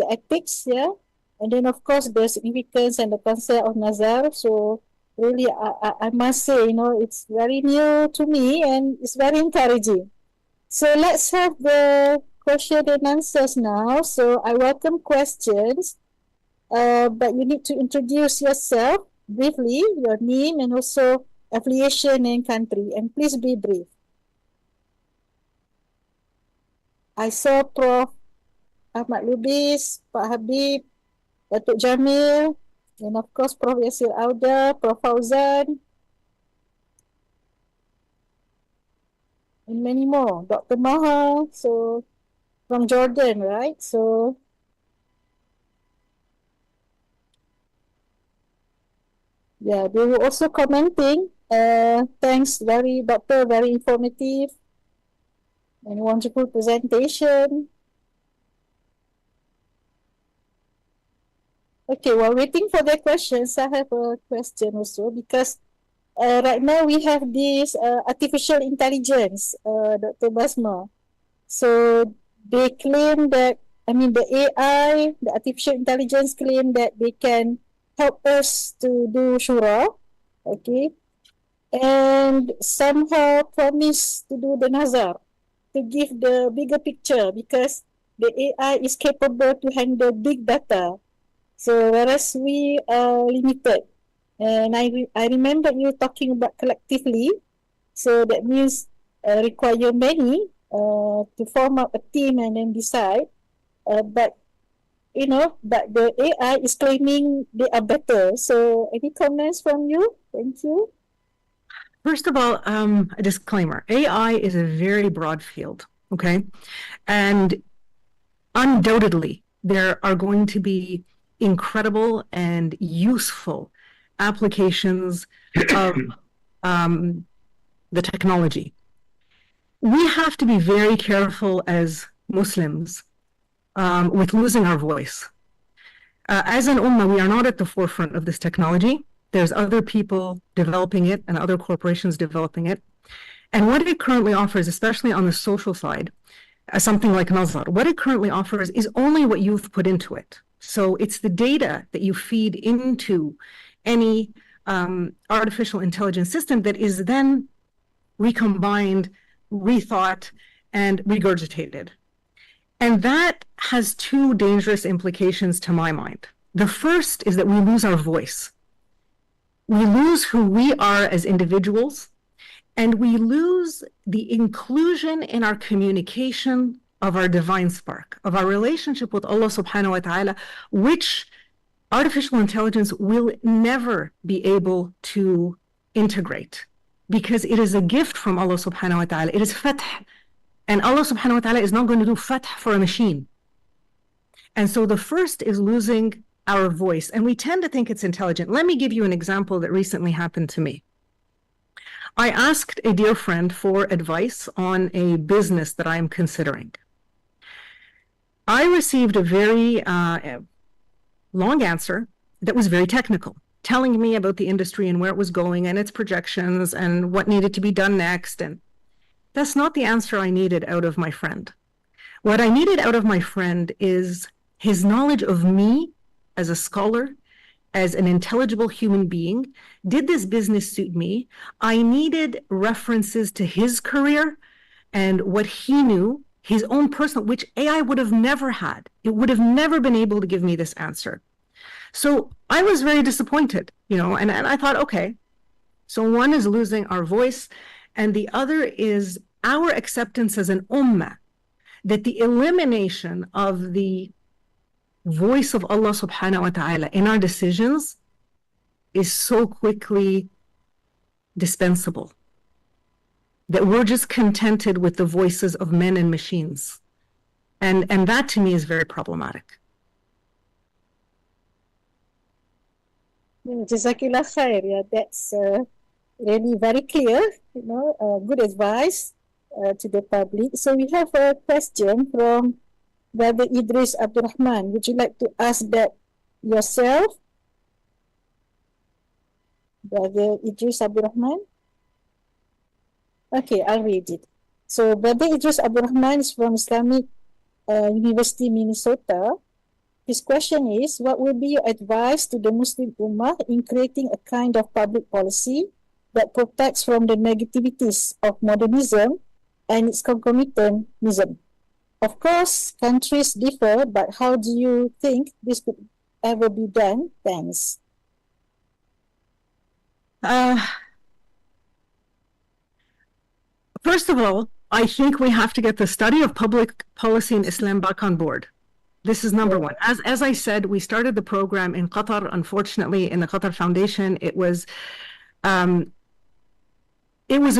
S1: ethics, and then of course the significance and the concept of Nazar. So really, I must say, it's very new to me and it's very encouraging. So let's have the question and answers now. So I welcome questions, but you need to introduce yourself briefly, your name and also affiliation and country, and please be brief. I saw Prof. Ahmad Lubis, Pak Habib, Datuk Jamil, and of course Prof. Yasir Auda, Prof. Fauzan, and many more. Dr. Maha, so from Jordan, right? So yeah, they were also commenting. Thanks, doctor, very informative and wonderful presentation. Okay, while waiting for their questions, I have a question also because right now we have this artificial intelligence, Dr. Basma. So they claim that, the AI, the artificial intelligence claim that they can help us to do shura, okay, and somehow promise to do the nazar, to give the bigger picture, because the AI is capable to handle big data. So whereas we are limited. And I remember you talking about collectively. So that means require many to form up a team and then decide. But but the AI is claiming they are better. So any comments from you? Thank you.
S3: First of all, a disclaimer. AI is a very broad field, okay? And undoubtedly, there are going to be incredible and useful applications of the technology. We have to be very careful as Muslims with losing our voice. As an ummah, we are not at the forefront of this technology. There's other people developing it and other corporations developing it. And what it currently offers, especially on the social side, something like Nazar, what it currently offers is only what you've put into it. So it's the data that you feed into any artificial intelligence system that is then recombined, rethought, and regurgitated. And that has two dangerous implications to my mind. The first is that we lose our voice. We lose who we are as individuals, and we lose the inclusion in our communication of our divine spark, of our relationship with Allah subhanahu wa ta'ala, which artificial intelligence will never be able to integrate, because it is a gift from Allah subhanahu wa ta'ala. It is fath. And Allah subhanahu wa ta'ala is not going to do fath for a machine. And so the first is losing our voice. And we tend to think it's intelligent. Let me give you an example that recently happened to me. I asked a dear friend for advice on a business that I'm considering. I received a very long answer that was very technical, telling me about the industry and where it was going and its projections and what needed to be done next. And that's not the answer I needed out of my friend. What I needed out of my friend is his knowledge of me as a scholar, as an intelligible human being. Did this business suit me? I needed references to his career and what he knew, his own personal, which AI would have never had. It would have never been able to give me this answer. So I was very disappointed, and I thought, okay, so one is losing our voice, and the other is our acceptance as an ummah, that the elimination of the voice of Allah subhanahu wa ta'ala in our decisions is so quickly dispensable that we're just contented with the voices of men and machines. And that to me is very problematic.
S1: Jazakallah khair. Yeah, that's really very clear, good advice to the public. So we have a question from Brother Idris Abdurrahman. Would you like to ask that yourself? Brother Idris Abdurrahman? Okay, I'll read it. So Brother Idris Abdurrahman is from Islamic University, Minnesota. His question is, what will be your advice to the Muslim Ummah in creating a kind of public policy that protects from the negativities of modernism and its concomitantism? Of course, countries differ, but how do you think this could ever be done? Thanks.
S3: First of all, I think we have to get the study of public policy in Islam back on board. This is number one. As I said, we started the program in Qatar. Unfortunately, in the Qatar Foundation, it was a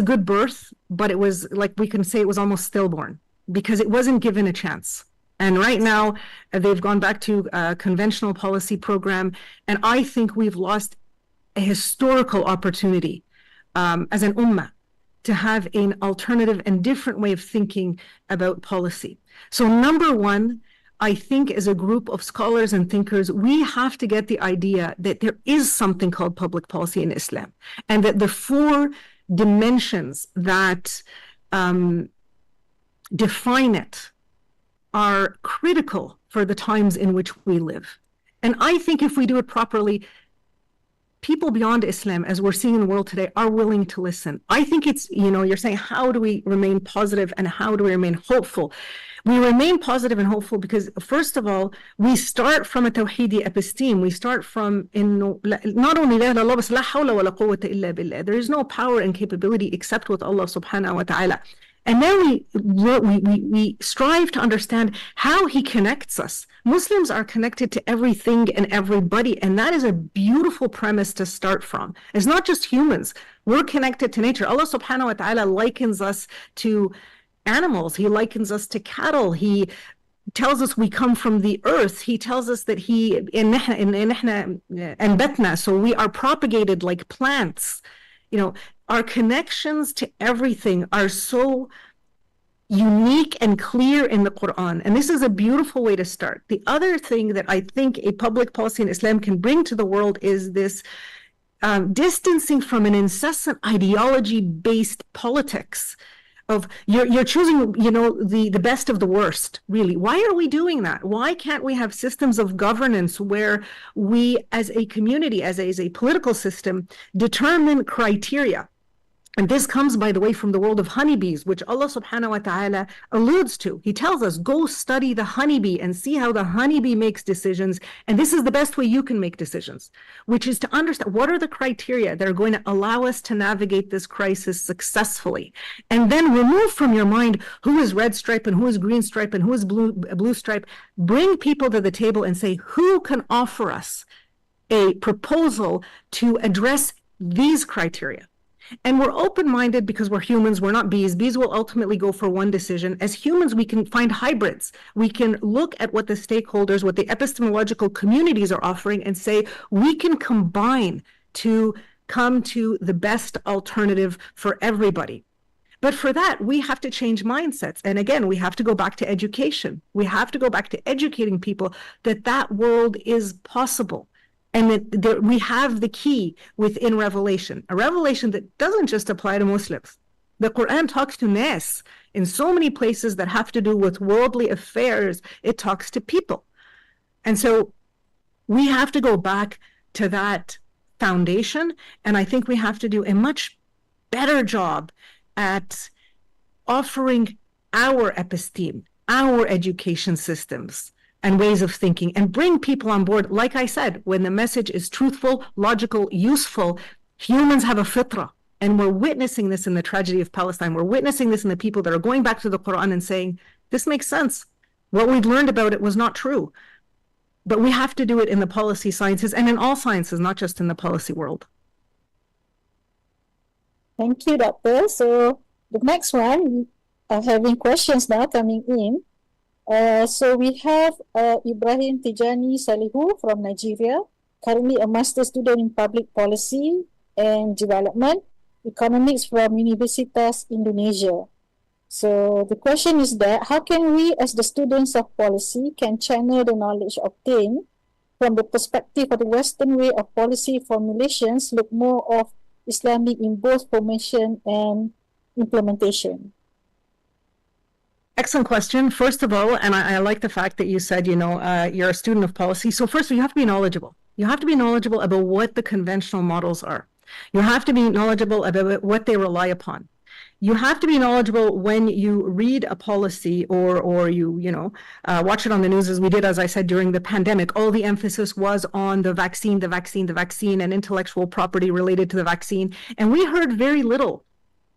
S3: good birth, but it was, like, we can say it was almost stillborn because it wasn't given a chance. And right now, they've gone back to a conventional policy program, and I think we've lost a historical opportunity as an ummah to have an alternative and different way of thinking about policy. So number one, I think as a group of scholars and thinkers, we have to get the idea that there is something called public policy in Islam, and that the four dimensions that define it are critical for the times in which we live. And I think if we do it properly, people beyond Islam, as we're seeing in the world today, are willing to listen. I think it's, you're saying, how do we remain positive and how do we remain hopeful? We remain positive and hopeful because, first of all, we start from a tawhidi episteme. We start from not only la ilaha illallah, but la hawla wa la quwwata illa billah. There is no power and capability except with Allah subhanahu wa ta'ala. And then we strive to understand how He connects us. Muslims are connected to everything and everybody, and that is a beautiful premise to start from. It's not just humans. We're connected to nature. Allah subhanahu wa ta'ala likens us to animals. He likens us to cattle. He tells us we come from the earth. He tells us that so we are propagated like plants. You know, our connections to everything are so unique and clear in the Quran. And this is a beautiful way to start. The other thing that I think a public policy in Islam can bring to the world is this distancing from an incessant ideology-based politics of you're choosing, you know, the best of the worst, really. Why are we doing that? Why can't we have systems of governance where we, as a community, as a political system, determine criteria? And this comes, by the way, from the world of honeybees, which Allah subhanahu wa ta'ala alludes to. He tells us, go study the honeybee and see how the honeybee makes decisions. And this is the best way you can make decisions, which is to understand what are the criteria that are going to allow us to navigate this crisis successfully. And then remove from your mind who is red stripe and who is green stripe and who is blue stripe. Bring people to the table and say, who can offer us a proposal to address these criteria? And we're open-minded because we're humans, we're not bees. Bees will ultimately go for one decision. As humans, we can find hybrids. We can look at what the stakeholders, what the epistemological communities are offering and say, we can combine to come to the best alternative for everybody. But for that, we have to change mindsets. And again, we have to go back to education. We have to go back to educating people that that world is possible. And that we have the key within revelation, a revelation that doesn't just apply to Muslims. The Quran talks to nas in so many places that have to do with worldly affairs. It talks to people. And so we have to go back to that foundation. And I think we have to do a much better job at offering our episteme, our education systems, and ways of thinking, and bring people on board. Like I said, when the message is truthful, logical, useful, humans have a fitra. And we're witnessing this in the tragedy of Palestine. We're witnessing this in the people that are going back to the Quran and saying, this makes sense. What we'd learned about it was not true. But we have to do it in the policy sciences and in all sciences, not just in the policy world.
S1: Thank you, Doctor. So the next one, we are having questions now coming in. So we have Ibrahim Tijani Salihu from Nigeria, currently a master's student in public policy and development, economics from Universitas Indonesia. So the question is that how can we as the students of policy can channel the knowledge obtained from the perspective of the Western way of policy formulations look more of Islamic in both formation and implementation?
S3: Excellent question. First of all, and I like the fact that you said, you're a student of policy. So first, you have to be knowledgeable. You have to be knowledgeable about what the conventional models are. You have to be knowledgeable about what they rely upon. You have to be knowledgeable when you read a policy or you watch it on the news, as we did, as I said, during the pandemic. All the emphasis was on the vaccine, and intellectual property related to the vaccine. And we heard very little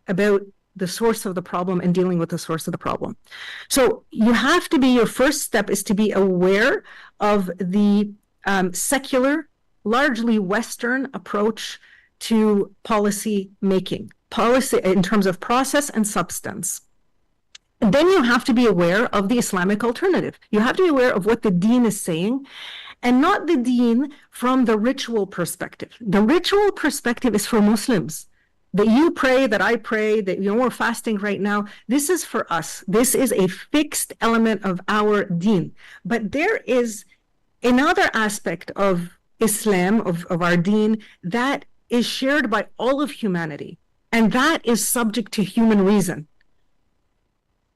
S3: about the source of the problem and dealing with the source of the problem. So you have to be, your first step is to be aware of the secular, largely Western approach to policy making, policy in terms of process and substance. And then you have to be aware of the Islamic alternative. You have to be aware of what the deen is saying, and not the deen from the ritual perspective. The ritual perspective is for Muslims. That you pray, that I pray, that we're fasting right now. This is for us. This is a fixed element of our deen. But there is another aspect of Islam, of our deen, that is shared by all of humanity. And that is subject to human reason.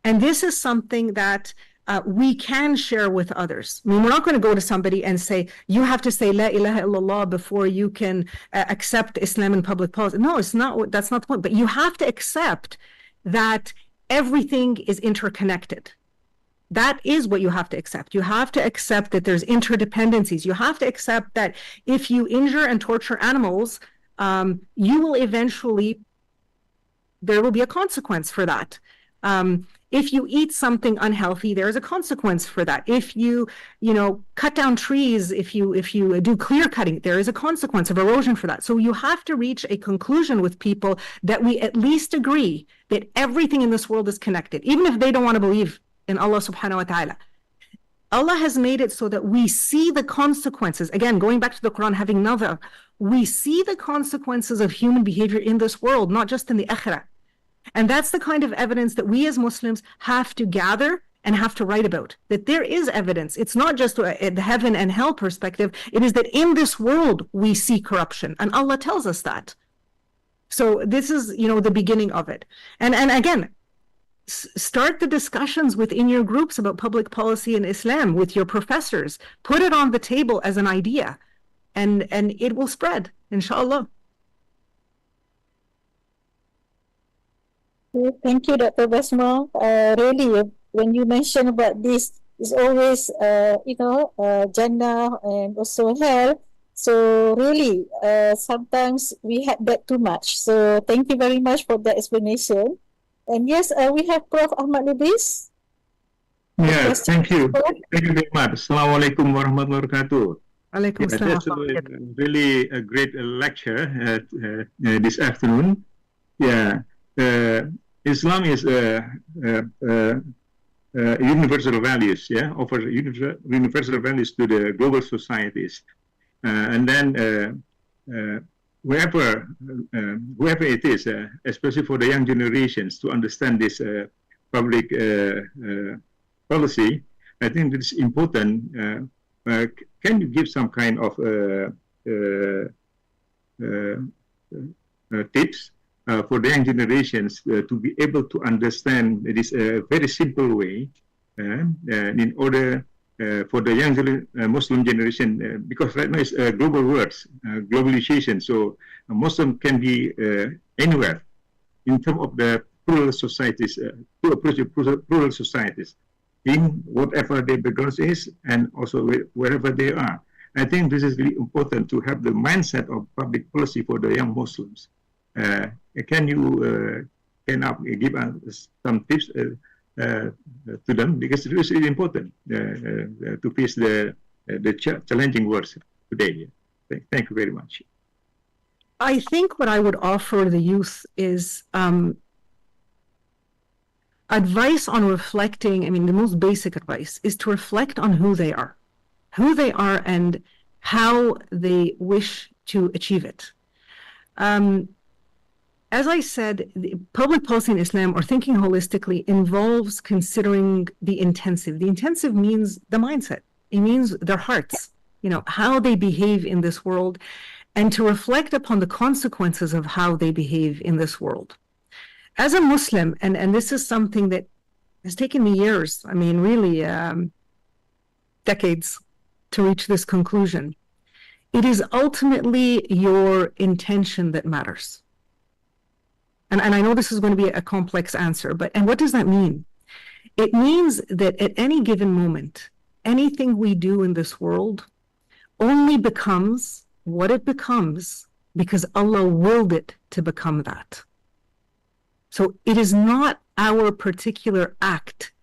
S3: And this is something that we can share with others. I mean, we're not going to go to somebody and say, you have to say La ilaha illallah before you can accept Islam in public policy. No, it's not. That's not the point. But you have to accept that everything is interconnected. That is what you have to accept. You have to accept that there's interdependencies. You have to accept that if you injure and torture animals, you will eventually, there will be a consequence for that. If you eat something unhealthy, there is a consequence for that. If you cut down trees, if you do clear cutting, there is a consequence of erosion for that. So you have to reach a conclusion with people that we at least agree that everything in this world is connected, even if they don't want to believe in Allah subhanahu wa ta'ala. Allah has made it so that we see the consequences. Again, going back to the Quran, having Nadhar, we see the consequences of human behavior in this world, not just in the akhirah. And that's the kind of evidence that we as Muslims have to gather and have to write about, that there is evidence. It's not just the heaven and hell perspective. It is that in this world, we see corruption. And Allah tells us that. So this is, the beginning of it. And again, start the discussions within your groups about public policy in Islam with your professors. Put it on the table as an idea, and it will spread, inshallah.
S1: Thank you, Dr. Basma. Really, when you mention about this, it's always, Jannah and also hell. So really, sometimes we had that too much. So thank you very much for that explanation. And yes, we have Prof. Ahmad Lubis.
S4: Yes, thank you. Thank you very much. Assalamualaikum warahmatullahi wabarakatuh.
S3: Alaikum
S4: Yeah, that's really a great lecture this afternoon. Yeah, Islam is universal values. Yeah, offers universal values to the global societies, and then whoever it is, especially for the young generations, to understand this public policy, I think it's important. Can you give some kind of tips for the young generations to be able to understand this very simple way, in order for the young Muslim generation, because right now it's global words, globalization, so Muslim can be anywhere in terms of the plural societies, to approach plural societies in whatever their background is and also wherever they are. I think this is really important to have the mindset of public policy for the young Muslims. Can you give us some tips to them, because it is really important to face the challenging words today. Thank you very much.
S3: I think what I would offer the youth is advice on reflecting. I mean, the most basic advice is to reflect on who they are and how they wish to achieve it. As I said, the public policy in Islam, or thinking holistically, involves considering the intensive. The intensive means the mindset. It means their hearts, how they behave in this world, and to reflect upon the consequences of how they behave in this world. As a Muslim, and this is something that has taken me years, I mean, really decades to reach this conclusion, it is ultimately your intention that matters. And I know this is going to be a complex answer, and what does that mean? It means that at any given moment, anything we do in this world only becomes what it becomes because Allah willed it to become that. So it is not our particular act.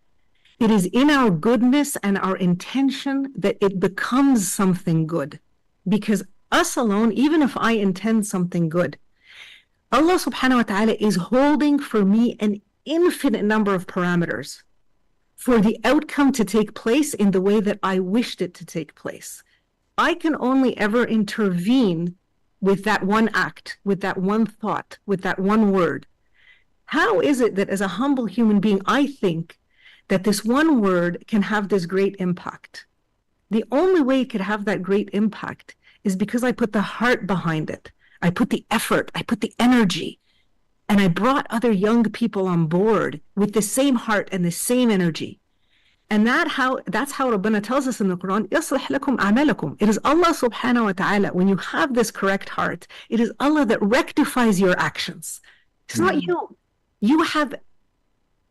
S3: It is in our goodness and our intention that it becomes something good. Because us alone, even if I intend something good, Allah subhanahu wa ta'ala is holding for me an infinite number of parameters for the outcome to take place in the way that I wished it to take place. I can only ever intervene with that one act, with that one thought, with that one word. How is it that as a humble human being, I think that this one word can have this great impact? The only way it could have that great impact is because I put the heart behind it. I put the effort, I put the energy, and I brought other young people on board with the same heart and the same energy. And that's how Rabbana tells us in the Quran, يَصْلِحْ لَكُمْ أَعْمَالَكُمْ. It is Allah subhanahu wa ta'ala, when you have this correct heart, it is Allah that rectifies your actions. It's not you. You have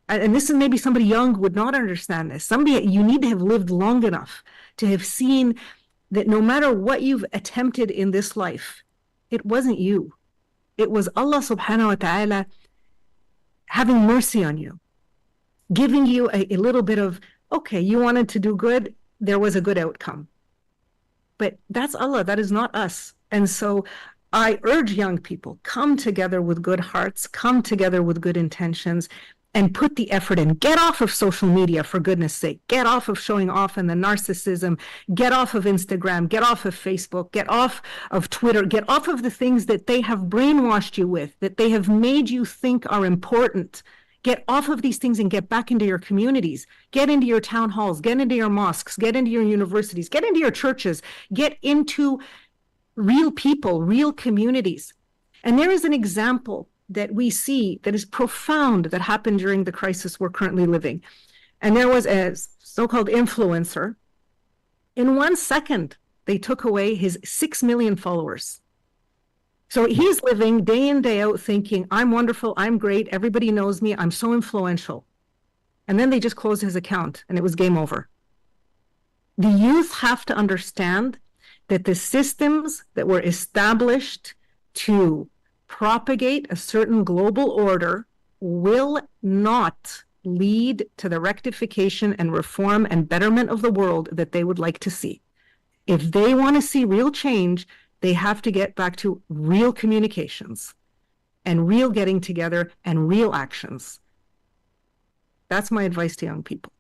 S3: and this is maybe somebody young would not understand this. Somebody, you need to have lived long enough to have seen that no matter what you've attempted in this life, it wasn't you. It was Allah subhanahu wa ta'ala having mercy on you, giving you a little bit of, okay, you wanted to do good, there was a good outcome. But that's Allah, that is not us. And so I urge young people, come together with good hearts, come together with good intentions, and put the effort in. Get off of social media, for goodness sake. Get off of showing off and the narcissism. Get off of Instagram. Get off of Facebook. Get off of Twitter. Get off of the things that they have brainwashed you with, that they have made you think are important. Get off of these things and get back into your communities. Get into your town halls. Get into your mosques. Get into your universities. Get into your churches. Get into real people, real communities. And there is an example that we see that is profound that happened during the crisis we're currently living. And there was a so-called influencer. In 1 second, they took away his 6 million followers. So he's living day in, day out thinking, I'm wonderful, I'm great, everybody knows me, I'm so influential. And then they just closed his account and it was game over. The youth have to understand that the systems that were established to propagate a certain global order will not lead to the rectification and reform and betterment of the world that they would like to see. If they want to see real change, they have to get back to real communications and real getting together and real actions. That's my advice to young people.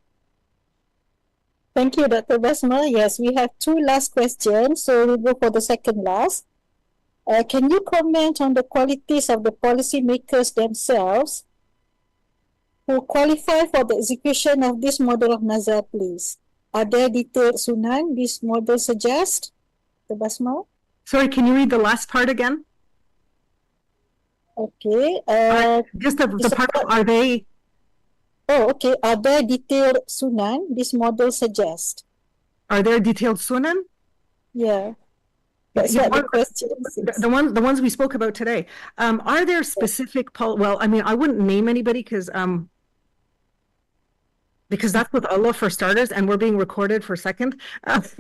S1: Thank you, Dr. Basma. Yes, we have 2 last questions, so we'll go for the second last. Can you comment on the qualities of the policymakers themselves who qualify for the execution of this model of Nazar, please? Are there detailed sunan this model suggests? Dr. Basma?
S3: Sorry, can you read the last part again?
S1: Okay.
S3: Just the part of, are they?
S1: Oh, okay. Are there detailed sunan this model suggests?
S3: Are there detailed sunan?
S1: Yeah. That's what the question is.
S3: The ones we spoke about today. Are there specific, well, I mean, I wouldn't name anybody because that's with Allah for starters, and we're being recorded for second. But,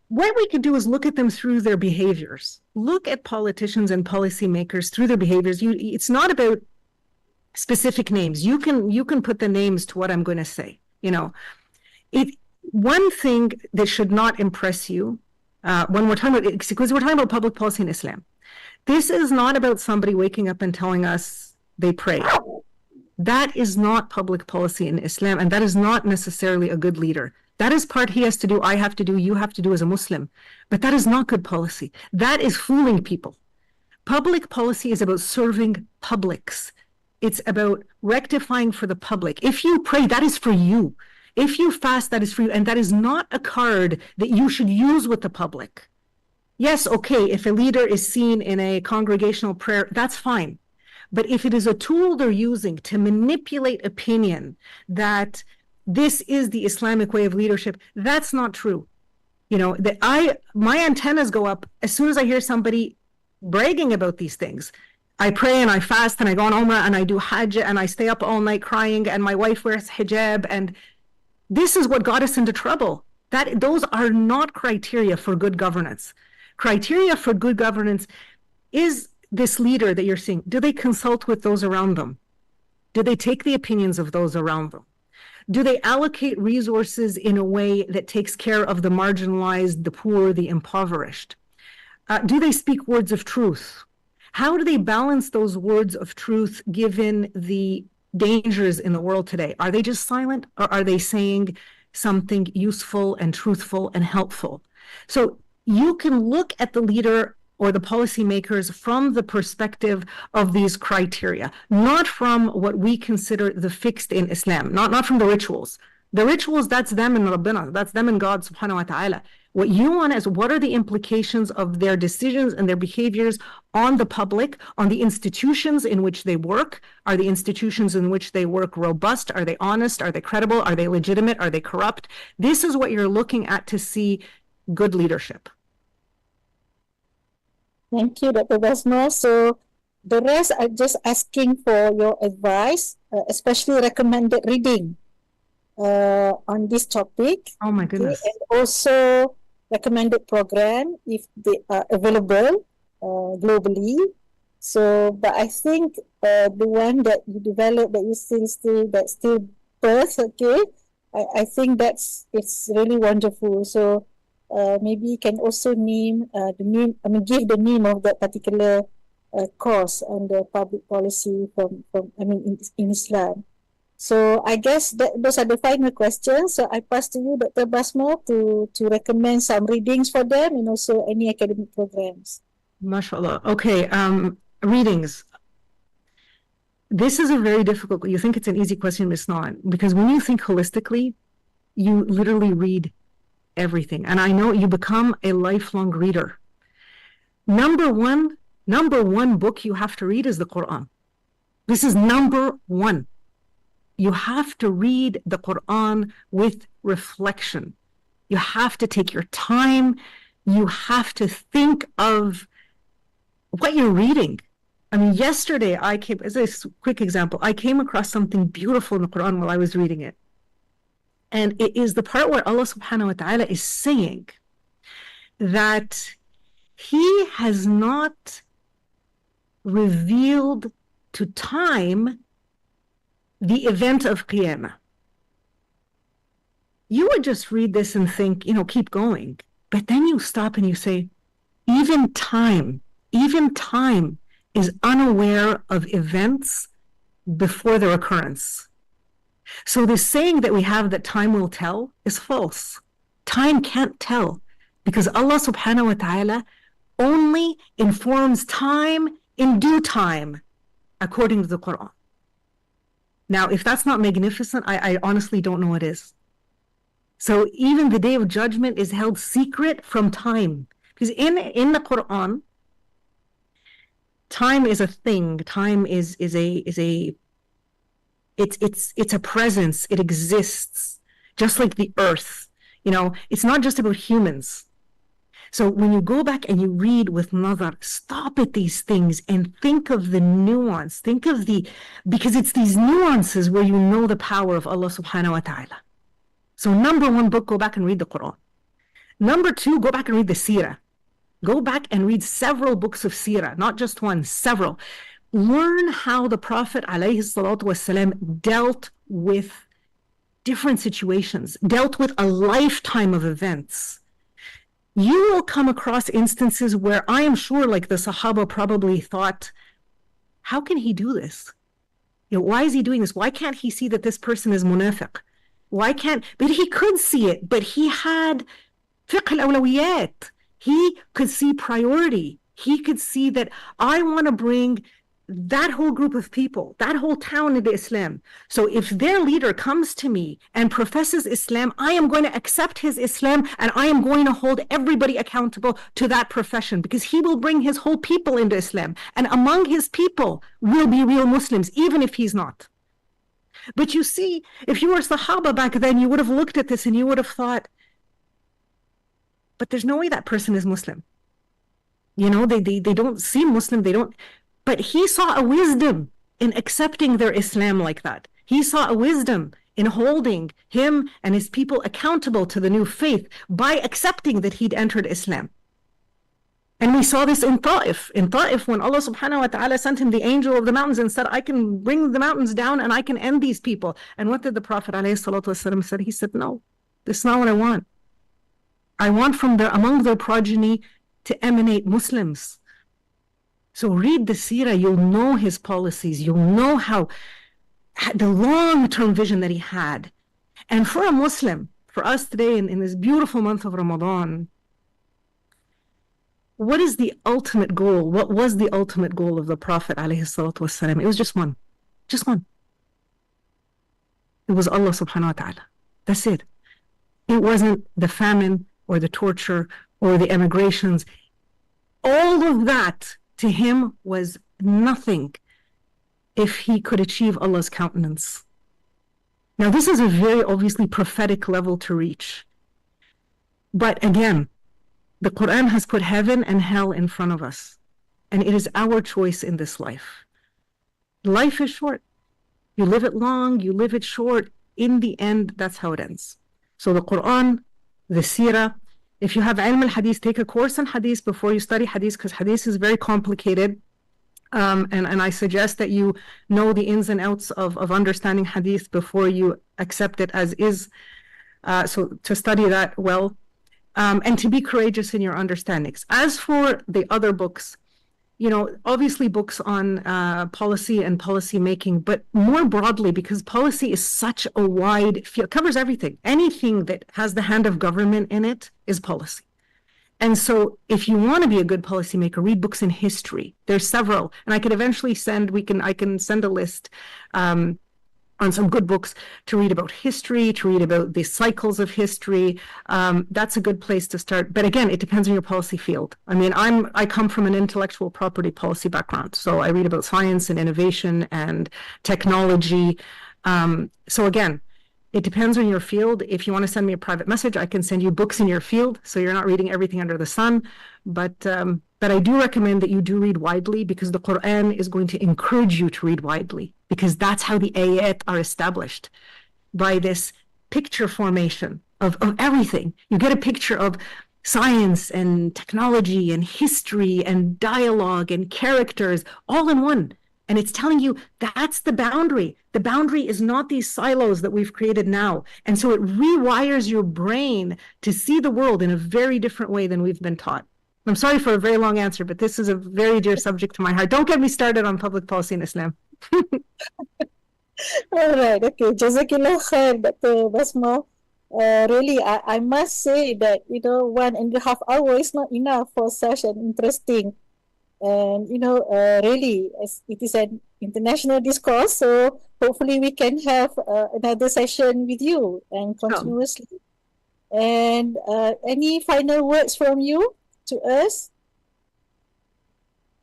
S3: what we could do is look at them through their behaviors. Look at politicians and policymakers through their behaviors. It's not about specific names. You can put the names to what I'm going to say. You know, one thing that should not impress you when we're talking about, because we're talking about public policy in Islam. This is not about somebody waking up and telling us they pray. That is not public policy in Islam, and that is not necessarily a good leader. That is part he has to do, I have to do, you have to do as a Muslim. But that is not good policy. That is fooling people. Public policy is about serving publics. It's about rectifying for the public. If you pray, that is for you. If you fast, that is for you. And that is not a card that you should use with the public. Yes, okay, if a leader is seen in a congregational prayer, that's fine. But if it is a tool they're using to manipulate opinion that this is the Islamic way of leadership, that's not true. You know, that my antennas go up as soon as I hear somebody bragging about these things. I pray and I fast and I go on Umrah and I do Hajj and I stay up all night crying and my wife wears hijab, and this is what got us into trouble. Those are not criteria for good governance. Criteria for good governance is this leader that you're seeing. Do they consult with those around them? Do they take the opinions of those around them? Do they allocate resources in a way that takes care of the marginalized, the poor, the impoverished? Do they speak words of truth? How do they balance those words of truth given the dangers in the world today? Are they just silent, or are they saying something useful and truthful and helpful? So you can look at the leader or the policymakers from the perspective of these criteria, not from what we consider the fixed in Islam, not from the rituals. The rituals, that's them and Rabbina, that's them and God subhanahu wa ta'ala. What you want is, what are the implications of their decisions and their behaviors on the public, on the institutions in which they work? Are the institutions in which they work robust? Are they honest? Are they credible? Are they legitimate? Are they corrupt? This is what you're looking at to see good leadership.
S1: Thank you, Dr. Basma. So The rest are just asking for your advice, especially recommended reading on this topic.
S3: Oh my
S1: Okay,
S3: goodness.
S1: and also recommended program if they are available globally. So, but I think the one that you developed that you still birth, okay, I think it's really wonderful. So maybe you can also name give the name of that particular course under public policy from in Islam. So I guess those are the final questions. So I pass to you, Dr. Basma, to recommend some readings for them and also any academic programs.
S3: MashaAllah. Okay, readings. This is a very difficult, you think it's an easy question, it's not. Because when you think holistically, you literally read everything. And I know you become a lifelong reader. Number one book you have to read is the Quran. This is number one. You have to read the Quran with reflection. You have to take your time. You have to think of what you're reading. I mean, yesterday as a quick example, I came across something beautiful in the Quran while I was reading it. And it is the part where Allah subhanahu wa ta'ala is saying that He has not revealed to time the event of Qiyamah. You would just read this and think, keep going. But then you stop and you say, even time is unaware of events before their occurrence. So the saying that we have that time will tell is false. Time can't tell because Allah subhanahu wa ta'ala only informs time in due time according to the Quran. Now, if that's not magnificent, I honestly don't know what is. So even the day of judgment is held secret from time. Because in the Quran, time is a thing. Time is a presence. It exists, just like the earth. It's not just about humans. So when you go back and you read with Nazar, stop at these things and think of the nuance. Because it's these nuances where you know the power of Allah subhanahu wa ta'ala. So number one book, go back and read the Quran. Number two, go back and read the Seerah. Go back and read several books of Seerah, not just one, several. Learn how the Prophet ﷺ dealt with different situations, dealt with a lifetime of events. You will come across instances where I am sure like the Sahaba probably thought, how can he do this? Why is he doing this? Why can't he see that this person is munafiq? But he could see it, but he had fiqh al-awlawiyat. He could see priority. He could see that I want to bring that whole group of people, that whole town into Islam. So if their leader comes to me and professes Islam, I am going to accept his Islam and I am going to hold everybody accountable to that profession because he will bring his whole people into Islam. And among his people will be real Muslims, even if he's not. But you see, if you were Sahaba back then, you would have looked at this and you would have thought, but there's no way that person is Muslim. They don't seem Muslim. But he saw a wisdom in accepting their Islam like that. He saw a wisdom in holding him and his people accountable to the new faith by accepting that he'd entered Islam. And we saw this in Ta'if. In Ta'if, when Allah subhanahu wa ta'ala sent him the angel of the mountains and said, I can bring the mountains down and I can end these people. And what did the Prophet ﷺ say? He said, no, this is not what I want. I want from among their progeny to emanate Muslims. So read the Seerah, you'll know his policies, you'll know how the long-term vision that he had. And for a Muslim, for us today in this beautiful month of Ramadan, what is the ultimate goal? What was the ultimate goal of the Prophet ﷺ? It was just one. Just one. It was Allah subhanahu wa ta'ala. That's it. It wasn't the famine or the torture or the emigrations. All of that to him was nothing if he could achieve Allah's countenance. Now, this is a very obviously prophetic level to reach. But again, the Quran has put heaven and hell in front of us. and it is our choice in this life. Life is short. You live it long, you live it short. In the end, that's how it ends. So the Quran, the Seerah, if you have ilm al-hadith, take a course on hadith before you study hadith, because hadith is very complicated. And I suggest that you know the ins and outs of understanding hadith before you accept it as is. So to study that well, and to be courageous in your understandings. As for the other books, you know, obviously books on policy and policy making, but more broadly, because policy is such a wide field, covers everything. Anything that has the hand of government in it is policy. And so if you want to be a good policymaker, read books in history. There's several, and I could eventually I can send a list on some good books to read about history, to read about the cycles of history. That's a good place to start. But again, it depends on your policy field. I mean, I come from an intellectual property policy background, so I read about science and innovation and technology. So again, it depends on your field. If you want to send me a private message, I can send you books in your field, so you're not reading everything under the sun. But I do recommend that you do read widely, because the Quran is going to encourage you to read widely, because that's how the ayat are established, by this picture formation of everything. You get a picture of science and technology and history and dialogue and characters all in one. And it's telling you that's the boundary. The boundary is not these silos that we've created now. And so it rewires your brain to see the world in a very different way than we've been taught. I'm sorry for a very long answer, but this is a very dear subject to my heart. Don't get me started on public policy in Islam.
S1: All right, okay. Jazakillah khair, Dr. Basma. Really, I must say that, 1.5 hours is not enough for such an interesting and, really, it is an international discourse. So hopefully we can have another session with you and continuously. And any final words from you to us?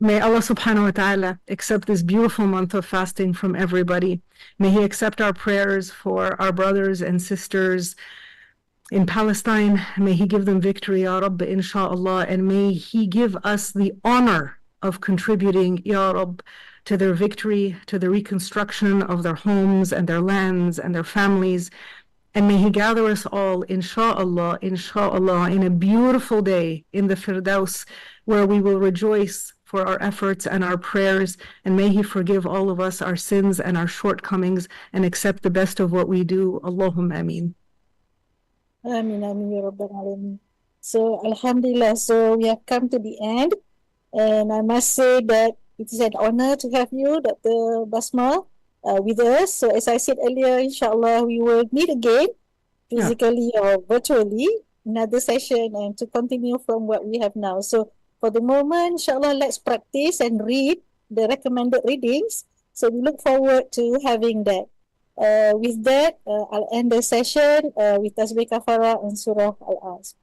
S3: May Allah subhanahu wa ta'ala accept this beautiful month of fasting from everybody. May He accept our prayers for our brothers and sisters in Palestine. May He give them victory, Ya Rabb, inshaAllah. And may He give us the honor of contributing, Ya Rabb, to their victory, to the reconstruction of their homes and their lands and their families. And may He gather us all, inshaAllah, in a beautiful day in the Firdaus, where we will rejoice for our efforts and our prayers. And may He forgive all of us our sins and our shortcomings and accept the best of what we do. Allahumma ameen.
S1: Ameen, ameen, Ya Rabbal Alameen. So, Alhamdulillah, so we have come to the end. And I must say that it is an honor to have you, Dr. Basma, with us. So as I said earlier, inshallah, we will meet again, physically or virtually, another session, and to continue from what we have now. So for the moment, inshallah, let's practice and read the recommended readings. So we look forward to having that. With that, I'll end the session with Tasbih Kafara and Surah Al-Asr.